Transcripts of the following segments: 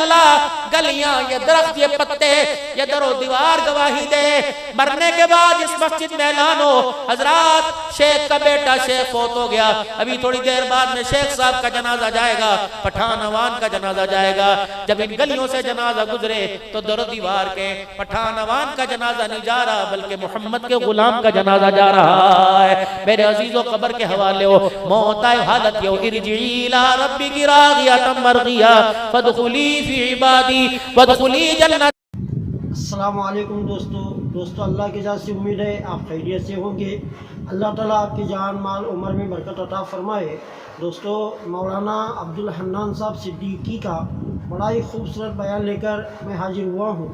اللہ گلیاں، یہ درخت، یہ پتے، یہ در و دیوار گواہی دے۔ مرنے کے بعد اس مسجد میں اعلان ہو حضرات شیخ کا بیٹا شیخ فوت ہو گیا، ابھی تھوڑی دیر بعد میں شیخ صاحب کا جنازہ جائے گا، پٹھان عوان کا جنازہ جائے گا۔ جب ان گلیوں سے جنازہ گزرے تو در و دیوار کے پٹھان عوان کا جنازہ نہیں جا رہا بلکہ محمد کے غلام کا جنازہ جا رہا ہے۔ میرے عزیزو قبر کے حوالے ہو، موت آئے حالت یہ ہو، ارجعی الی ربک راغیۃ مرضیہ فادخلی فی عبادی وادخلی جنت۔ السلام علیکم دوستو اللہ کی ذات سے امید ہے آپ خیریت سے ہوں گے۔ اللہ تعالیٰ آپ کی جان مال عمر میں برکت عطا فرمائے۔ دوستو مولانا عبدالحنان صاحب صدیقی کا بڑا ہی خوبصورت بیان لے کر میں حاضر ہوا ہوں۔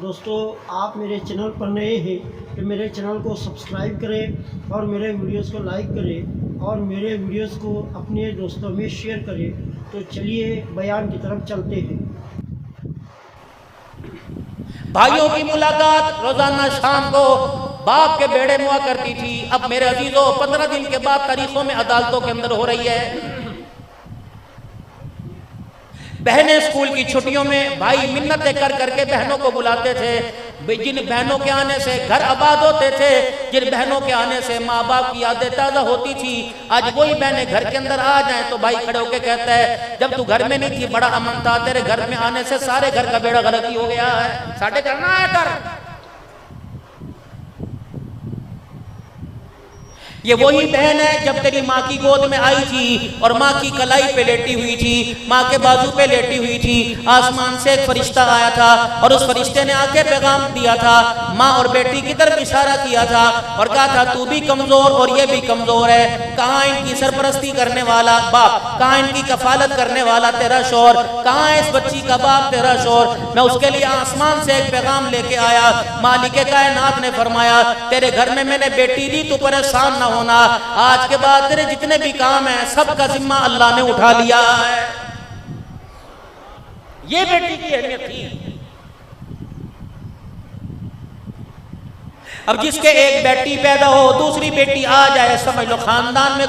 دوستو آپ میرے چینل پر نئے ہیں تو میرے چینل کو سبسکرائب کریں اور میرے ویڈیوز کو لائک کریں اور میرے ویڈیوز کو اپنے دوستوں میں شیئر کریں۔ تو چلیے بیان کی طرف چلتے ہیں۔ بھائیوں کی ملاقات روزانہ شام کو باپ کے بیڑے میں ہوا کرتی تھی، اب میرے عزیزوں 15 دن کے بعد تاریخوں میں عدالتوں کے اندر ہو رہی ہے۔ بہنیں اسکول کی چھٹیوں میں بھائی منتیں کر کر کے بہنوں کو بلاتے تھے، جن بہنوں کے آنے سے گھر آباد ہوتے تھے، جن بہنوں کے آنے سے ماں باپ کی یادیں تازہ ہوتی تھی، آج وہی بہنیں گھر کے اندر آ جائیں تو بھائی کھڑے ہو کے کہتا ہے جب تو گھر میں نہیں تھی بڑا امن تھا، تیرے گھر میں آنے سے سارے گھر کا بیڑا غلطی ہو گیا ہے، ساڑھے کرنا ہے کر۔ یہ وہی بہن ہے جب تیری ماں کی گود میں آئی تھی اور ماں کی کلائی پہ لیٹی ہوئی تھی، ماں کے بازو پہ لیٹی ہوئی تھی، آسمان سے ایک فرشتہ آیا تھا اور اس فرشتے نے آ کے پیغام دیا تھا، ماں اور بیٹی کی طرف اشارہ کیا تھا اور کہا تھا تو بھی کمزور اور یہ بھی کمزور ہے، کہاں ان کی سرپرستی کرنے والا باپ، کہاں ان کی کفالت کرنے والا تیرا شوہر، کہاں ہے اس بچی کا باپ تیرا شوہر۔ میں اس کے لیے آسمان سے ایک پیغام لے کے آیا، مالک کائنات نے فرمایا تیرے گھر میں نے بیٹی دی تو پریشان نہ ہونا، آج کے بعد تیرے جتنے بھی کام ہیں سب کا ذمہ اللہ نے اٹھا لیا ہے۔ یہ بیٹی کی اہمیت تھی۔ اب جس کے ایک بیٹی پیدا ہو دوسری بیٹی آ جائے سمجھ لو خاندان میں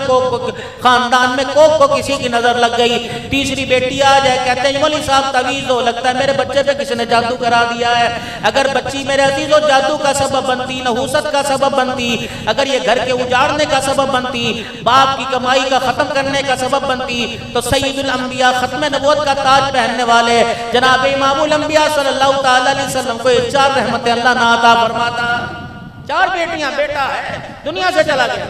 کوک کو کسی کی نظر لگ گئی، تیسری بیٹی آ جائے کہتے ہیں مولوی صاحب تعویذ ہو، لگتا ہے میرے بچے پہ کسی نے جادو کرا دیا ہے۔ اگر بچی میرے عزیزو جادو کا سبب بنتی، نحوست کا سبب بنتی، اگر یہ گھر کے اجاڑنے کا سبب بنتی، باپ کی کمائی کا ختم کرنے کا سبب بنتی، تو سید الانبیاء ختم نبوت کا تاج پہننے والے جناب امام الانبیاء صلی اللہ تعالی علیہ وسلم کو 4 رحمتیں اللہ نہ عطا فرماتا۔ 4 بیٹیاں، بیٹا ہے دنیا سے چلا گیا۔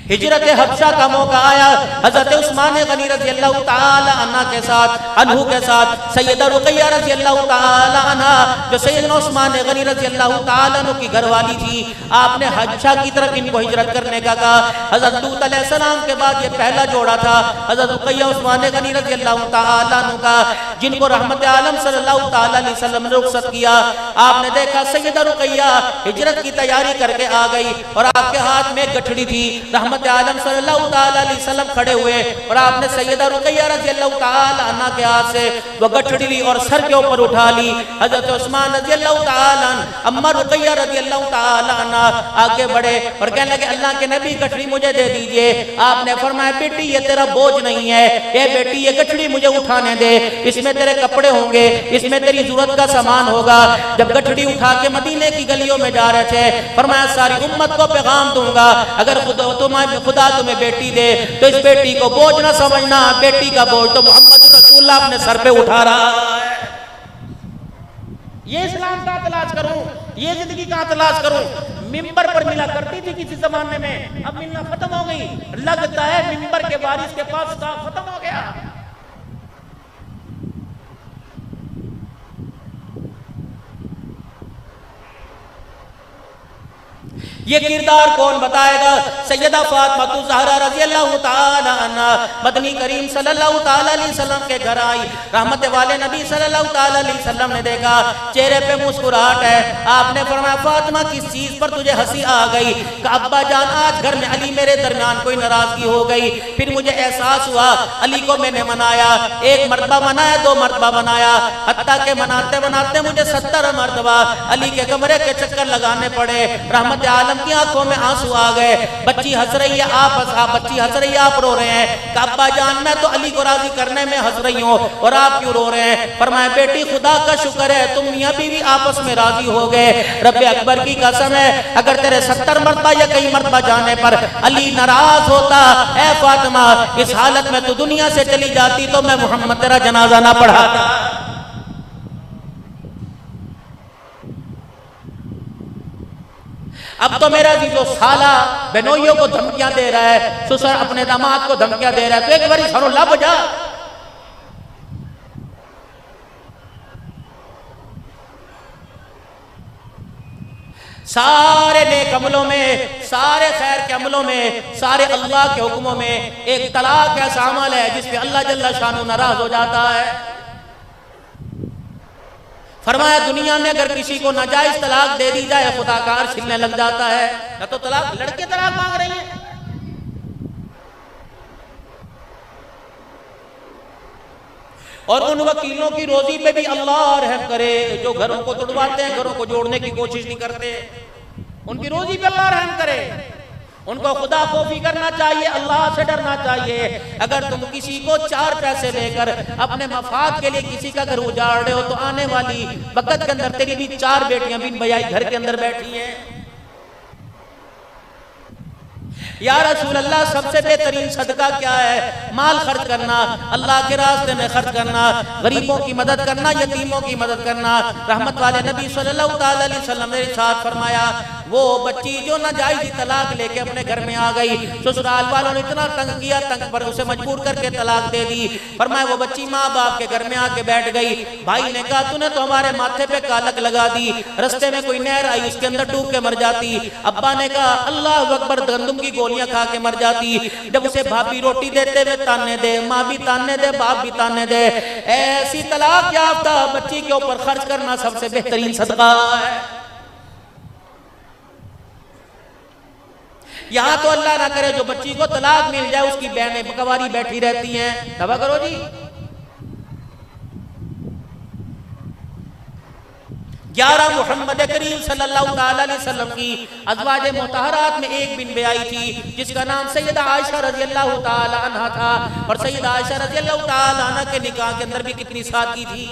ہجرت حبشہ کا موقع آیا، حضرت عثمان غنی رضی اللہ تعالی عنہ کے ساتھ سیدہ رقیہ رضی اللہ تعالی عنہ جو سیدنا عثمان غنی رضی اللہ تعالی عنہ کی گھر والی تھی، آپ نے حبشہ کی طرف ان کو ہجرت کرنے کا کہا۔ حضرت لوط علیہ السلام کے بعد یہ پہلا جوڑا تھا، حضرت رقیہ عثمان غنی رضی اللہ تعالی عنہ کا، جن کو رحمت عالم صلی اللہ تعالی علیہ وسلم نے رخصت کیا۔ آپ نے دیکھا سیدہ رقیہ ہجرت کی تیاری کر کے آ گئی اور آپ کے ہاتھ میں گٹھڑی تھی، رحمت عالم صلی اللہ تعالی علیہ وسلم کھڑے ہوئے اور آپ نے سیدہ رقیہ رضی اللہ تعالی عنہ کے ہاتھ سے وہ گٹھڑی لی اور سر کے اوپر اٹھا لی۔ حضرت عثمان رضی اللہ تعالی عنہ، اما رقیہ رضی اللہ تعالی عنہ آگے بڑھے اور کہنے لگے اللہ کے نبی گٹھڑی مجھے دے دیجئے۔ آپ نے فرمایا بیٹی یہ تیرا بوجھ نہیں ہے، اے بیٹی یہ گٹھڑی مجھے اٹھانے دے، اس میں تیرے کپڑے ہوں گے، اس میں تیری ضرورت کا سامان ہوگا۔ جب گٹھڑی اٹھا کے مدینے کی گلیوں میں جا رہے تھے فرمایا ساری امت کو پیغام دوں گا اگر خدا تمہیں بیٹی دے تو اس بیٹی کو بوجھ نہ سمجھنا، بیٹی کا بوجھ تو محمد رسول اللہ اپنے سر پہ اٹھا رہا ہے۔ یہ اسلام کا تلاش کروں، یہ زندگی کا تلاش کروں۔ ممبر پر ملا کرتی تھی کسی زمانے میں، اب ملنا ختم ہو گئی، لگتا ہے ممبر کے وارث کے پاس ختم ہو گیا۔ یہ کردار کون بتائے گا؟ سیدہ فاطمہ الزہرا رضی اللہ تعالی عنہ مدنی کریم صلی اللہ تعالی علیہ وسلم کے گھر آئی، رحمت والے نبی صلی اللہ تعالی علیہ وسلم نے دیکھا چہرے پہ مسکراہٹ ہے۔ آپ نے فرمایا فاطمہ کس چیز پر تجھے ہنسی آ گئی؟ کہ ابا جان آج گھر میں علی میرے درمیان کوئی ناراضگی ہو گئی، پھر مجھے احساس ہوا علی کو میں نے منایا، 1 مرتبہ منایا 2 مرتبہ منایا، حتیٰ کہ مناتے مناتے مجھے 70 مرتبہ علی کے کمرے کے چکر لگانے پڑے۔ رحمت عالم السلام کی آنکھوں میں آنسو آ گئے. بچی ہنس رہی ہے, بچی ہنس رہی ہے, آپ رو رہے ہیں. کہ ابا جان میں تو علی کو راضی کرنے میں ہنس رہی ہوں اور آپ کیوں رو رہے ہیں؟ فرمایا بیٹی خدا کا شکر ہے تم میاں بیوی آپس میں راضی ہو گئے. رب اکبر کی قسم ہے اگر تیرے 70 مرتبہ یا کئی مرتبہ جانے پر علی ناراض ہوتا, اے فاطمہ اس حالت میں تو دنیا سے چلی جاتی تو میں محمد تیرا جنازہ نہ پڑھاتا. اب تو میرا جو سالہ بنوئیوں کو دھمکیاں دے رہا ہے, سسر اپنے داماد کو دھمکیاں دے رہا ہے, تو ایک باری سر اللہ بجا. سارے نیک عملوں میں, سارے خیر کے عملوں میں, سارے اللہ کے حکموں میں ایک طلاق ایسا عمل ہے جس پہ اللہ جل شانہ ناراض ہو جاتا ہے. فرمایا دنیا میں اگر کسی کو ناجائز طلاق دے دی جائے خدا کا عرش ہلنے لگ جاتا ہے. نہ تو طلاق, لڑکے طلاق مانگ رہے ہیں. اور ان وکیلوں کی روزی پہ بھی اللہ رحم کرے جو گھروں کو توڑواتے ہیں, گھروں کو جوڑنے کی کوشش نہیں کرتے. ان کی روزی پہ اللہ رحم کرے. ان کو خدا خوفی کرنا چاہیے, اللہ سے ڈرنا چاہیے. اگر تم کسی کو 4 پیسے لے کر اپنے مفاد کے لیے کسی کا گھر اجاڑ رہے ہو تو آنے والی وقت کے اندر تیری بھی 4 بیٹیاں بن بیائی گھر کے اندر بیٹھی ہیں. یا رسول اللہ سب سے بہترین صدقہ کیا ہے؟ مال خرچ کرنا, اللہ کے راستے میں خرچ کرنا, غریبوں کی مدد کرنا, یتیموں کی مدد کرنا. رحمت والے نبی صلی اللہ علیہ وسلم نے ارشاد فرمایا وہ بچی جو ناجائز طلاق لے کے اپنے گھر میں آ گئی, سسرال والوں نے اتنا تنگ کیا, تنگ پر اسے مجبور کر کے طلاق دے دی. فرمایا وہ بچی ماں باپ کے گھر میں آ کے بیٹھ گئی. بھائی نے کہا تو نے تو ہمارے ماتھے پہ کالک لگا دی, رستے میں کوئی نہر آئی اس کے اندر ڈوب کے مر جاتی. ابا نے کہا اللہ اکبر گندم کی گولیاں کھا کے مر جاتی. جب اسے بھابی روٹی دیتے ہوئے تانے دے, ماں بھی تانے دے, باپ بھی تانے دے. ایسی طلاق یافتہ بچی کے اوپر خرچ کرنا سب سے بہترین صدقہ ہے. یہاں تو اللہ نہ کرے جو بچی کو طلاق مل جائے اس کی بہنیں بکواری بیٹھی رہتی ہیں, توبہ کرو جی. 11 محمد کریم صلی اللہ علیہ وسلم کی ازواج مطہرات میں ایک بن بیائی تھی جس کا نام سیدہ عائشہ رضی اللہ تعالی عنہ تھا. اور سیدہ عائشہ رضی اللہ تعالی عنہ کے نکاح کے اندر بھی کتنی سادگی تھی.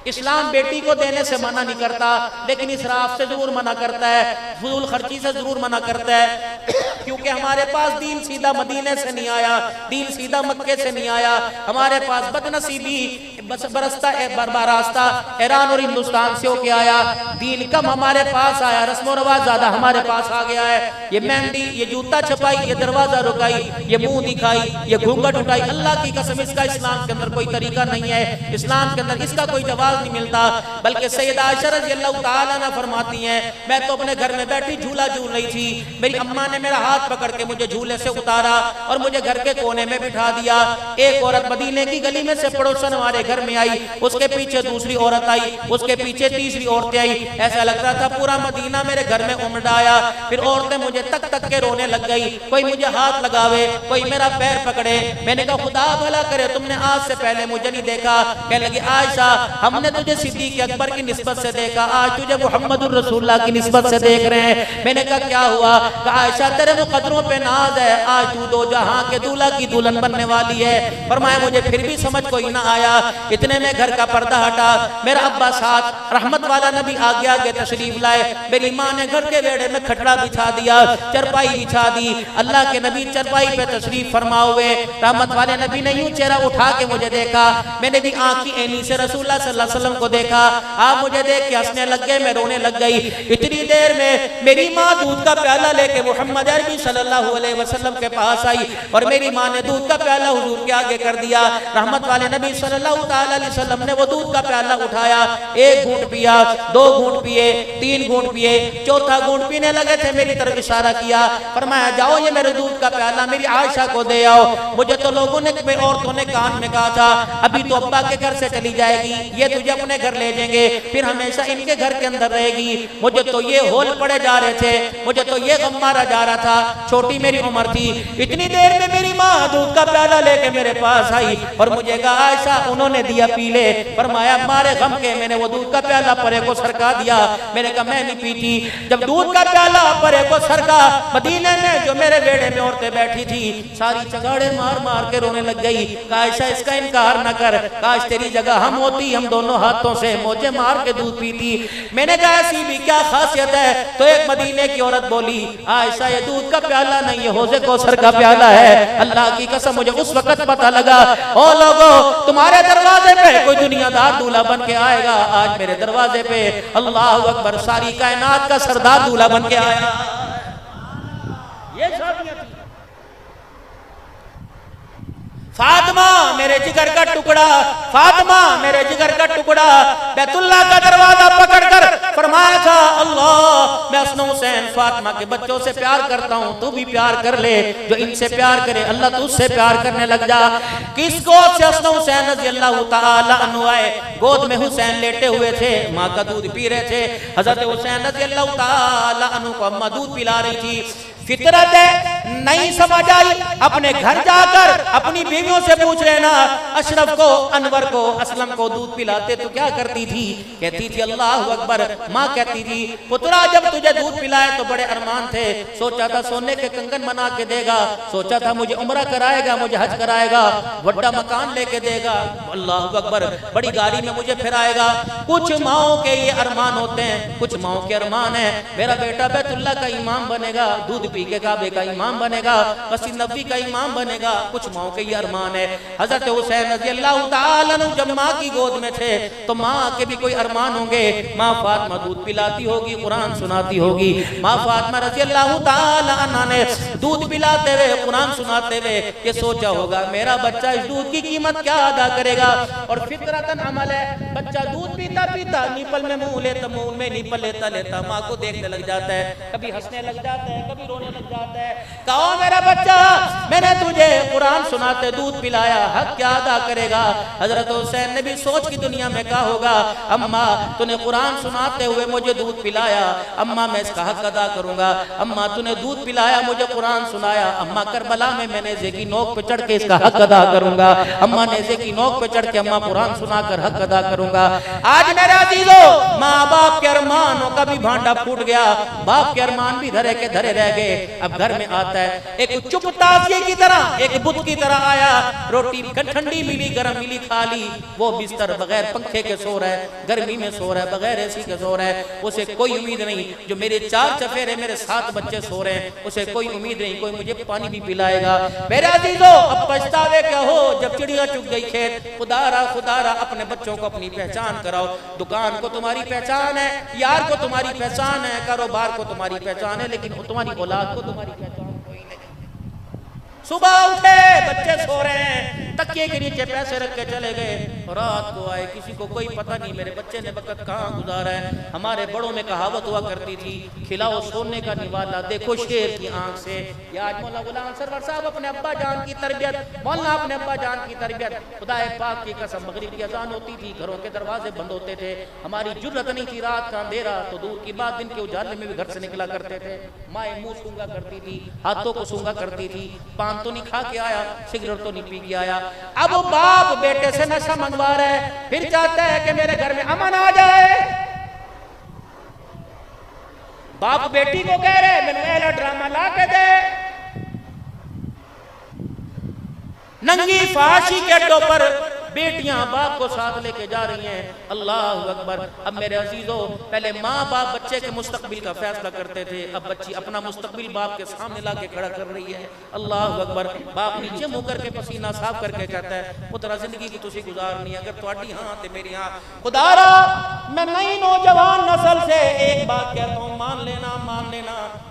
اسلام بیٹی کو دینے سے منع نہیں کرتا لیکن اسراف سے ضرور منع کرتا ہے, فضول خرچی سے ضرور منع کرتا ہے. کیونکہ ہمارے پاس دین سیدھا مدینے سے نہیں آیا, دین سیدھا مکے سے نہیں آیا. ہمارے پاس بدنصیبی براستہ ایران اور ہندوستان سے ہو کے آیا. دین کم ہمارے پاس آیا, رسم و رواج زیادہ ہمارے پاس آ گیا ہے. یہ مہندی, یہ جوتا چھپائی, یہ دروازہ رکائی, یہ منہ دکھائی, یہ گھونگھٹ اٹھائی, اللہ کی قسم اس کا اسلام کے اندر کوئی طریقہ نہیں ہے. اسلام کے اندر اس کا کوئی جواز نہیں ملتا. بلکہ سیدہ عائشہ رضی اللہ تعالیٰ عنہ فرماتی ہیں میں تو اپنے گھر میں بیٹھی جھولا جھول رہی تھی, میری اماں نے میرا ہاتھ پکڑ کے مجھے جھولے سے اتارا اور مجھے گھر کے کونے میں بٹھا دیا. ایک عورت مدینے کی گلی میں سے پڑوسن ہمارے گھر میں آئی, اس کے پیچھے دوسری عورت آئی, اس کے پیچھے تیسری عورتیں آئی. ایسا لگ رہا تھا پورا مدینہ میرے گھر میں امڑ آیا. پھر عورتیں مجھے تک تک کے رونے لگ گئی, کوئی مجھے ہاتھ لگاوے, کوئی میرا پیر پکڑے. میں نے کہا خدا بھلا کرے تم نے آج سے پہلے مجھے نہیں دیکھا. کہنے لگی عائشہ ہم نے تجھے صدیق اکبر کی نسبت سے دیکھا, آج تجھے محمد الرسول اللہ کی نسبت سے دیکھ رہے ہیں. میں نے کہا کیا ہوا؟ کہا عائشہ تیرے مقدروں پہ ناز ہے, آج تو 2 جہاں کے دولہا کی دلہن بننے والی ہے. فرمایا مجھے پھر بھی سمجھ کوئی نہ آیا. اتنے میں گھر کا پردہ ہٹا, میرا ابا ساتھ رحمت والا نبی آگے آگے تشریف لائے. میری ماں نے گھر کے بیڑے میں کھٹڑا بچھا دیا, چرپائی بچھا دی. اللہ کے نبی چرپائی پہ تشریف فرما ہوئے. رحمت والے نبی نے یوں چہرہ اٹھا کے مجھے دیکھا. میں نے بھی آنکھ کی عینی سے رسول اللہ صلی اللہ علیہ وسلم کو دیکھا. آپ مجھے دیکھ کے ہنسنے لگ گئے, میں رونے لگ گئی. اتنی دیر میں میری ماں دودھ کا پیالہ لے کے محمد عربی صلی اللہ علیہ وسلم کے پاس آئی اور میری ماں نے دودھ کا پیالہ حضور کے آگے کر دیا. رحمت والے نبی صلی اللہ علیہ وسلم نے وہ دودھ کا پیالہ اٹھایا, 1 گھونٹ پیا, 2 گھونٹ پیے, 3 گھونٹ پیے, 4تھا گھونٹ پینے لگے تھے. میری طرف اشارہ کیا, فرمایا جاؤ یہ میرے دودھ کا پیالہ میری عائشہ کو دے آؤ. مجھے تو لوگوں نے, عورتوں نے کان میں کہا تھا ابھی تو ابا کے گھر سے چلی جائے گی, یہ تجھے اپنے گھر لے جائیں گے، پھر ہمیشہ ان کے گھر کے اندر رہے گی۔ مجھے تو یہ ہول پڑے جا رہے تھے، مجھے تو یہ غم مارا جا رہا تھا، چھوٹی میری عمر تھی، اتنی دیر میں میری ماں دودھ کا پیالہ لے کے میرے پاس آئی اور مجھے کہا عائشہ انہوں نے دیا پی لے۔ فرمایا مارے غم کے میں نے وہ دودھ کا پیالہ پرے کو سرکا دیا، میں نے کہا میں نہیں پیتی۔ جب دودھ کا پیالہ پرے کو سرکا، مدینے میں جو میرے بیڑے میں عورتیں بیٹھی تھی ساری چگاڑے مار مار کے رونے لگ گئی۔ کہا عائشہ اس کا انکار نہ کر، کاش تیری جگہ ہم ہوتی، ہم دونوں ہاتھوں سے موجے مار کے دودھ پیتی۔ میں نے کہا ایسی بھی کیا خاصیت ہے؟ تو ایک مدینے کی عورت بولی عائشہ یہ دودھ کا پیالہ نہیں، یہ حوض کوثر کا پیالہ ہے۔ اللہ کی قسم مجھے اس وقت پتہ لگا او لوگو تمہارے دروازے پہ کوئی دنیا دار دولہا بن کے آئے گا، آج میرے دروازے پہ اللہ اکبر ساری کائنات کا سردار دولہا بن کے آیا۔ یہ شادیاں تھی۔ فاطمہ میرے جگر کا ٹکڑا، فاطمہ میرے جگر کا ٹکڑا، بیت اللہ کا دروازہ پکڑ کر فرمایا تھا اللہ میں حسن حسین فاطمہ کے بچوں سے پیار کرتا ہوں، تو بھی پیار کر لے، جو ان سے پیار کرے اللہ تو اس سے پیار کرنے لگ جا۔ کس گود سے حسن حسین رضی اللہ تعالی عنہ آئے؟ گود میں حسین لیٹے ہوئے تھے، ماں کا دودھ پی رہے تھے۔ حضرت حسین رضی اللہ تعالی عنہ کو اماں دودھ پلا رہی تھی۔ فطرت نہیں سمجھ آئی، اپنے گھر جا کر اپنی بیویوں سے پوچھ لینا اشرف کو، انور کو، اسلم کو دودھ پلاتے تو کیا کرتی تھی؟ کہتی تھی اللہ اکبر۔ ماں کہتی تھی پترا جب تجھے دودھ پلائے تو بڑے ارمان تھے، سوچا تھا سونے کے کنگن بنا کے دے گا، سوچا تھا مجھے عمرہ کرائے گا، مجھے حج کرائے گا، بڑا مکان لے کے دے گا، اللہ اکبر بڑی گاڑی میں مجھے پھرائے گا۔ کچھ ماؤں کے یہ ارمان ہوتے ہیں، کچھ ماؤں کے ارمان ہیں میرا بیٹا بیت اللہ کا امام بنے گا، دودھ پی کے کعبے کا امام بنے گا، مسجد نبوی کا امام بنے گا، کچھ ماؤں کے یہ ارمان ہے۔ حضرت حسین رضی اللہ تعالیٰ عنہ جب ماں کی گود میں تھے تو ماں کے بھی کوئی ارمان ہوں گے، ماں فاطمہ دودھ پلاتی ہوگی، قرآن سناتی ہوگی۔ ماں فاطمہ رضی اللہ تعالیٰ عنہ نے دودھ پلاتے ہوئے، قرآن سناتے ہوئے یہ سوچا ہوگا میرا بچہ اس دودھ کی قیمت کیا ادا کرے گا۔ اور فطرتاً عمل ہے، بچہ دودھ پیتا پیتا نیپل میں منہ لیتا، منہ میں نیپل لیتا لیتا ماں کو دیکھنے لگ جاتا ہے، کبھی ہنسنے لگ جاتا ہے، کبھی رونے لگ جاتا ہے۔ کہو میرا بچہ میں نے تجھے قرآن سناتے دودھ پلایا، حق کیا ادا کرے گا؟ حضرت حسین نے بھی سوچ کی دنیا میں کہا ہوگا اماں تو نے قرآن سناتے ہوئے مجھے دودھ پلایا، اماں میں اس کا حق ادا کروں گا، اماں تو نے دودھ پلایا مجھے قرآن سنایا، اماں کربلا میں نیزے کی نوک پہ چڑھ کے اس کا حق ادا کروں گا، اماں نیزے کی نوک پہ چڑھ کے اماں قرآن سنا کر حق ادا کروں گا۔ آج میرے عزیزو ماں باپ کے ارمانوں کا بھی بھانڈا پھوٹ گیا، باپ کے ارمان بھی دھرے کے دھرے رہ گئے۔ اب گھر میں آتا ہے ایک چپ تازیے کی طرح، ایک بت کی طرح آیا، روٹی ٹھنڈی ملی گرم ملی کھا لی، وہ بستر بغیر پنکھے کے سو رہا ہے، گرمی میں سو رہا ہے، بغیر اے سی کے سو رہا ہے، اسے کوئی امید نہیں جو میرے 4 چفیرے میرے 7 بچے سو رہے ہیں، اسے کوئی امید نہیں کوئی مجھے پانی بھی پلائے گا۔ میرے عزیزو اب پچھتاوے کیا ہو جب چڑیا چگ گئی کھیت، خدا را اپنے بچوں کو اپنی پہچان کراؤ۔ دکان کو تمہاری پہچان ہے، یار کو تمہاری پہچان ہے، کاروبار کو تمہاری پہچان ہے، لیکن تمہاری اولاد کو تمہاری پہچان کوئی نہیں۔ صبح اٹھے بچے سو رہے ہیں، تکیے کے نیچے پیسے رکھ کے چلے گئے، رات کو آئے کسی کو کوئی پتہ نہیں میرے بچے نے وقت کہاں گزارا ہے۔ ہمارے بڑوں میں کہاوت ہوا کرتی تھی کھلاؤ سونے کا نوالا دیکھو شیر کی آنکھ سے۔ یہ آج مولانا غلام سرور صاحب اپنے ابا جان کی تربیت، مولانا اپنے ابا جان کی تربیت، خدا پاک کی قسم مغرب کی اذان ہوتی تھی گھروں کے دروازے بند ہوتے تھے، ہماری جرت نہیں تھی رات کا اندھیرا تو دور کی بات دن کے اجالے میں بھی گھر سے نکلا کرتے تھے، مائیں منہ سونگا کرتی تھی، ہاتھوں کو سونگا کرتی تھی، پان تو نہیں کھا کے آیا، سگریٹ تو نہیں پی کے آیا۔ اب باپ بیٹے سے نشہ منگوا رہا ہے، پھر چاہتا ہے کہ میرے گھر میں امن آ جائے۔ باپ بیٹی کو کہہ رہے میں نے ڈرامہ لا کے دے، ننگی فحاشی کے اڈوں پر بیٹیاں باپ کو ساتھ لے کے جا رہی ہیں، اللہ اکبر۔ اب میرے عزیزو پہلے ماں باپ بچے کے مستقبل کا فیصلہ کرتے تھے، اب بچی اپنا مستقبل باپ کے سامنے لا کے کھڑا کر رہی ہے، اللہ اکبر۔ باپ نیچے منہ کر کے پسینہ صاف کر کے کہتا ہے پترا زندگی کی تسی گزارنی ہے، اگر تواڈی ہاں تے میری ہاں۔ خدا را میں نئی نوجوان نسل سے ایک بات کہتا ہوں، مان لینا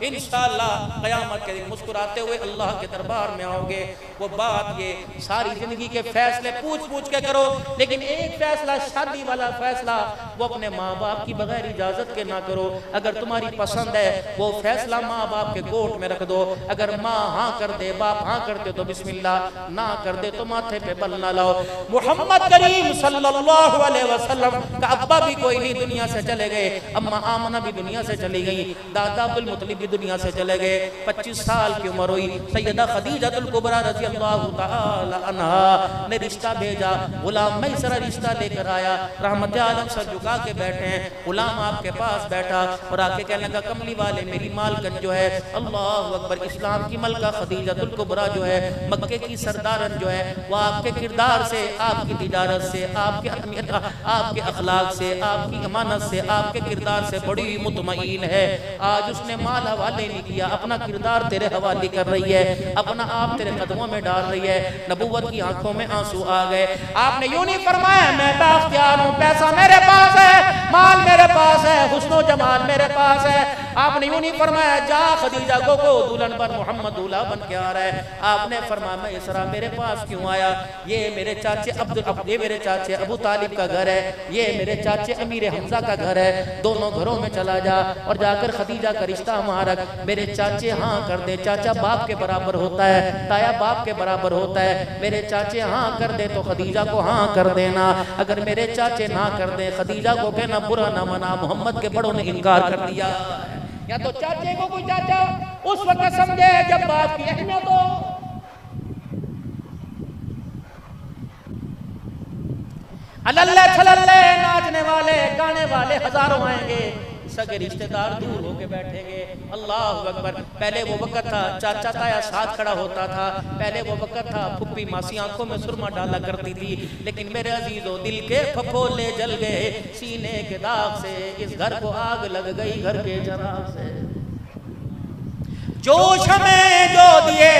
انشاءاللہ قیامت کے دن مسکراتے ہوئے اللہ کے دربار میں آؤ گے۔ وہ بات یہ ساری زندگی کے فیصلے پوچھ پوچھ کے کے کرو، لیکن ایک فیصلہ شادی والا فیصلہ وہ اپنے ماں باپ کی بغیر اجازت کے نہ کرو. اگر تمہاری پسند ہے وہ فیصلہ ماں باپ کے کوٹ میں رکھ دو. اگر ماں ہاں کر دے، باپ ہاں کر دے تو بسم اللہ، نہ کر دے تو ماتھے پہ بل نہ لاؤ. محمد کریم صلی اللہ علیہ وسلم کا ابا بھی کوئی نہیں، دنیا سے چلے گئے. اماں آمنہ بھی دنیا سے چلی گئی. دادا عبدالمطلب بھی دنیا سے چلے گئے. 25 سال کی عمر ہوئی. سیدہ خدیجہ الکبریٰ رضی اللہ تعالی عنہا نے رشتہ بھیجا. غلام میسرہ رشتہ لے کر آیا. رحمت عالم سر جھکا کے بیٹھے ہیں. غلام آپ کے پاس بیٹھا اور آ کے کہنے لگا کملی والے میری مالکن جو ہے، اللہ اکبر، اسلام کی ملکہ خدیجہ الکبریٰ جو ہے، مکے کی سردارن جو ہے، وہ آپ کے کردار سے، آپ کی تجارت سے، آپ کے اخلاق سے، آپ کی امانت سے، آپ کے کردار سے بڑی مطمئن ہے. آج اس نے مال حوالے نہیں کیا، اپنا کردار تیرے حوالے کر رہی ہے، اپنا آپ تیرے قدموں میں ڈال رہی ہے. نبوت کی آنکھوں میں آنسو آ گئے. آپ نے یوں نہیں فرمایا میں بااختیار ہوں، پیسہ میرے پاس ہے، مال میرے پاس ہے، حسن و جمال میرے پاس ہے. آپ نے یوں نہیں فرمایا جا خدیجہ کو دلہن بن، محمد دولہا بن کے آ رہا ہے. آپ نے فرمایا میسرہ میرے پاس کیوں آیا؟ یہ میرے چاچے ابو طالب کا گھر ہے، یہ میرے چاچے امیر حمزہ کا گھر ہے. دونوں گھروں میں چلا جا اور جا کر خدیجہ کا رشتہ وہاں رکھ. میرے چاچے ہاں کر دے، چاچا باپ کے برابر ہوتا ہے، تایا باپ کے برابر ہوتا ہے. میرے چاچے ہاں کر دے تو خدیجہ کو ہاں کر دینا. اگر میرے چاچے نہ کر دیں، خدیجہ کو کہنا برا نہ منا، محمد کے بڑوں نے انکار کر دیا. یا تو چاچے کو کوئی چاچا اس وقت سمجھے جب بات کی اہمیت ہو. اللہ چھللے ناچنے والے گانے والے ہزاروں آئیں گے، سگے رشتہ دار دور ہو کے بیٹھیں گے. اللہ اکبر. پہلے وہ وقت تھا چاچا تایا ساتھ کھڑا ہوتا تھا، پہلے وہ وقت تھا پھپھی ماسی آنکھوں میں سرما ڈالا کرتی تھی. لیکن میرے عزیزو دل کے پھپھولے جل گئے سینے کے داغ سے، اس گھر کو آگ لگ گئی گھر کے چراغ سے. جوش ہمیں جو دیے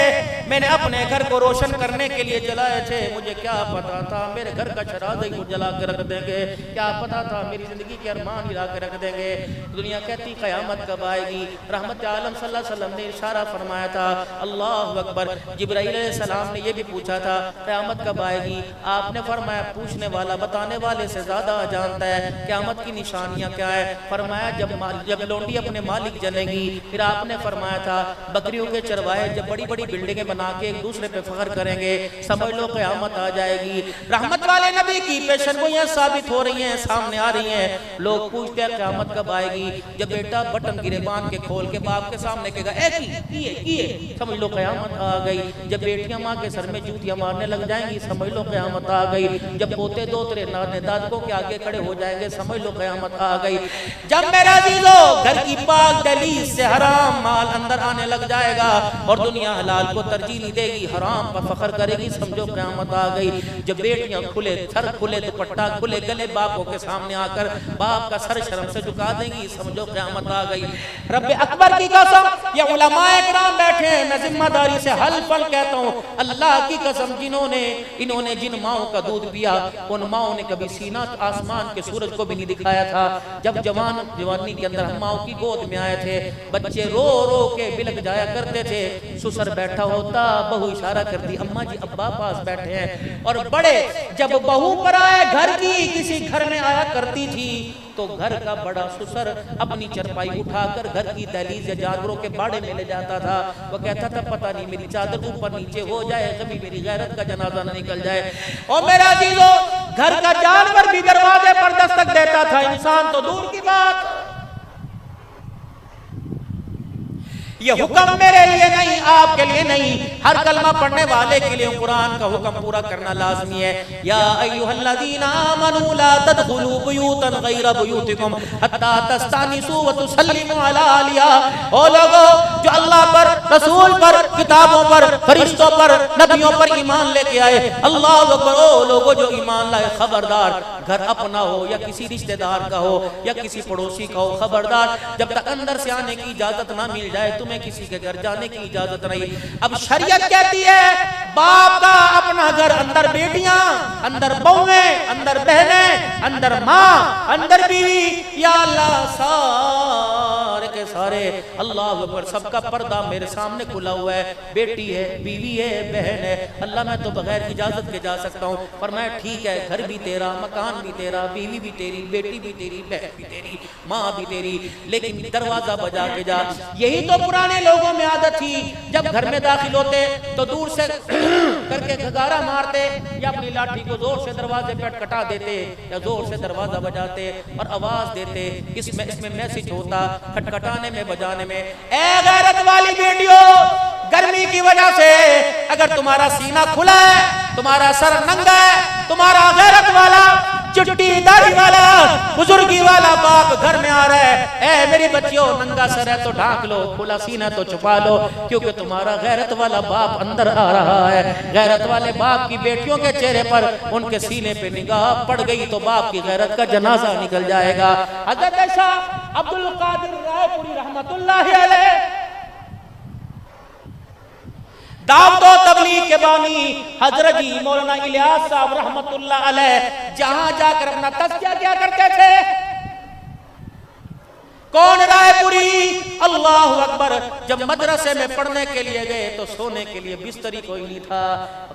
میں نے اپنے گھر کو روشن کرنے کے لیے جلائے تھے. مجھے کیا پتا تھا میرے گھر کا چراغ ہی جلا کے رکھ دیں گے، کیا پتا تھا میری زندگی کے ارمان ہلا کے رکھ دیں گے. دنیا کہتی قیامت کب آئے گی؟ رحمت عالم صلی اللہ علیہ وسلم نے اشارہ فرمایا تھا. اللہ اکبر. جبرائیل علیہ السلام نے یہ بھی پوچھا تھا قیامت کب آئے گی؟ آپ نے فرمایا پوچھنے والا بتانے والے سے زیادہ جانتا ہے. قیامت کی نشانیاں کیا ہے؟ فرمایا جب لونڈی اپنے مالک جلے گی. پھر آپ نے فرمایا تھا بکریوں کے چروائے جب بڑی بڑی بلڈنگیں بنا کے ایک دوسرے پہ فخر کریں گے، سمجھ لو قیامت آ جائے گی. رحمت والے نبی کی پیشن گوئیاں ثابت ہو رہی ہیں، سامنے آ رہی ہیں. لوگ پوچھتے ہیں قیامت کب آئے گی؟ جب بیٹا بٹن گرے باندھ کے کھول کے باپ کے سامنے کہے گا اے کیے، سمجھ لو قیامت آ گئی. جب بیٹیاں ماں کے سر میں جوتیاں مارنے لگ جائیں گی، سمجھ لو قیامت آ گئی. جب پوتے دوترے نانے دادکوں کے آگے کھڑے ہو جائیں گے، سمجھ لو قیامت آ گئی. جب میرا عزیزو گھر کی پاک دہلیز سے حرام مال اندر آنے لگ جائے گا اور دنیا حلال کو ترجیح نہیں دے گی، حرام پر فخر کرے گی، سمجھو قیامت آ گئی. جب بیٹیاں کھلے تھر کھلے دوپٹہ کھلے گلے باپوں کے سامنے آ کر باپ کا سر شرم سے جھکا دیں گی، سمجھو قیامت آ گئی. رب اکبر کی قسم، یہ علماء اکرام بیٹھے ہیں، میں ذمہ داری سے حلف کہتا ہوں، اللہ کی قسم انہوں نے جن ماؤں کا دودھ پیا، ان ماؤں نے کبھی سینہ آسمان کے سورج کو بھی نہیں دکھایا تھا. جب جوانی کے اندر ہم ماؤں کی گود میں آئے تھے، بچے رو رو کے بلک جایا کرتے تھے. سسر بیٹھا ہوتا، بہو اشارہ کرتی اماں جی ابا پاس بیٹھے ہیں. اور بڑے جب بہو پر آئے گھر کی کسی گھر میں آیا کرتی تھی تو گھر کا بڑا سسر اپنی چرپائی اٹھا کر گھر کی دہلیز یا جانوروں کے باڑے میں لے جاتا تھا. وہ کہتا تھا پتہ نہیں میری چادر اوپر نیچے ہو جائے، کبھی میری غیرت کا جنازہ نہ نکل جائے. اور میرا عزیزو گھر کا جانور بھی دروازے پر دستک دیتا تھا، انسان تو دور کی بات. یہ حکم میرے لیے نہیں، آپ کے لیے نہیں، ہر کلمہ پڑھنے والے کے لیے قرآن کا حکم پورا کرنا لازمی ہے. یا ایھا الذین آمنوا لا تدخلوا بیوتا غیر بیوتکم حتی تستأنسوا وتسلموا علی اہلہا. او لوگو جو اللہ پر، رسول پر، کتابوں پر، فرشتوں پر، نبیوں پر ایمان لے کے آئے، اللہ اکبر. او لوگو جو ایمان لائے، خبردار گھر اپنا ہو یا کسی رشتہ دار کا ہو یا کسی پڑوسی کا ہو، خبردار جب تک اندر سے آنے کی اجازت نہ مل جائے تمہیں کسی کے گھر جانے کی اجازت نہیں. اب شریعت کہتی ہے باپ کا اپنا گھر، اندر بیٹیاں، اندر بہویں، اندر بہنیں، اندر ماں، اندر بیوی. یا اللہ سارے سارے کے سارے اللہ اکبر سب کا پردہ میرے سامنے کھلا ہوا ہے، بیٹی ہے، بیوی ہے، بہن ہے، اللہ میں تو بغیر اجازت کے جا سکتا ہوں، فرمایا ٹھیک ہے، گھر بھی تیرا، مکان بھی تیرا، بیوی بھی تیری، بیٹی بھی تیری، بہن بھی تیری، ماں بھی تیری، لیکن دروازہ بجا کے جا۔ یہی تو پرانے لوگوں میں عادت تھی، جب گھر میں داخل ہوتے تو دور سے کر کے گھگارا مارتے یا اپنی لاٹھی کو زور سے دروازے پہ کٹا دیتے یا زور سے دروازہ بجاتے اور آواز دیتے، اس میں میسج ہوتا کھٹکھٹانے میں بجانے میں، اے غیرت والی بیٹیوں، گرمی کی وجہ سے اگر تمہارا سینہ کھلا ہے، تمہارا سر ننگا ہے، تمہارا غیرت والا چٹی داڑھی والا بزرگی والا باپ گھر میں آ رہا ہے، اے میری بچیوں ننگا سر ہے تو ڈھانک لو، کھلا سینہ تو چھپا لو، کیونکہ تمہارا غیرت والا باپ اندر آ رہا ہے۔ غیرت والے باپ کی بیٹیوں کے چہرے پر ان کے سینے پہ نگاہ پڑ گئی تو باپ کی غیرت کا جنازہ نکل جائے گا۔ حضرت شاہ عبد القادر رائے پوری رحمت اللہ علیہ دعوت و تبلیغ کے بانی حضرت جی مولانا الیاس صاحب رحمت اللہ علیہ جہاں جا کر اپنا تذکیہ کیا کرتے تھے، کون رائے پوری، اللہ اکبر، جب مدرسے میں پڑھنے کے لیے گئے تو سونے کے لیے بستری کوئی نہیں تھا،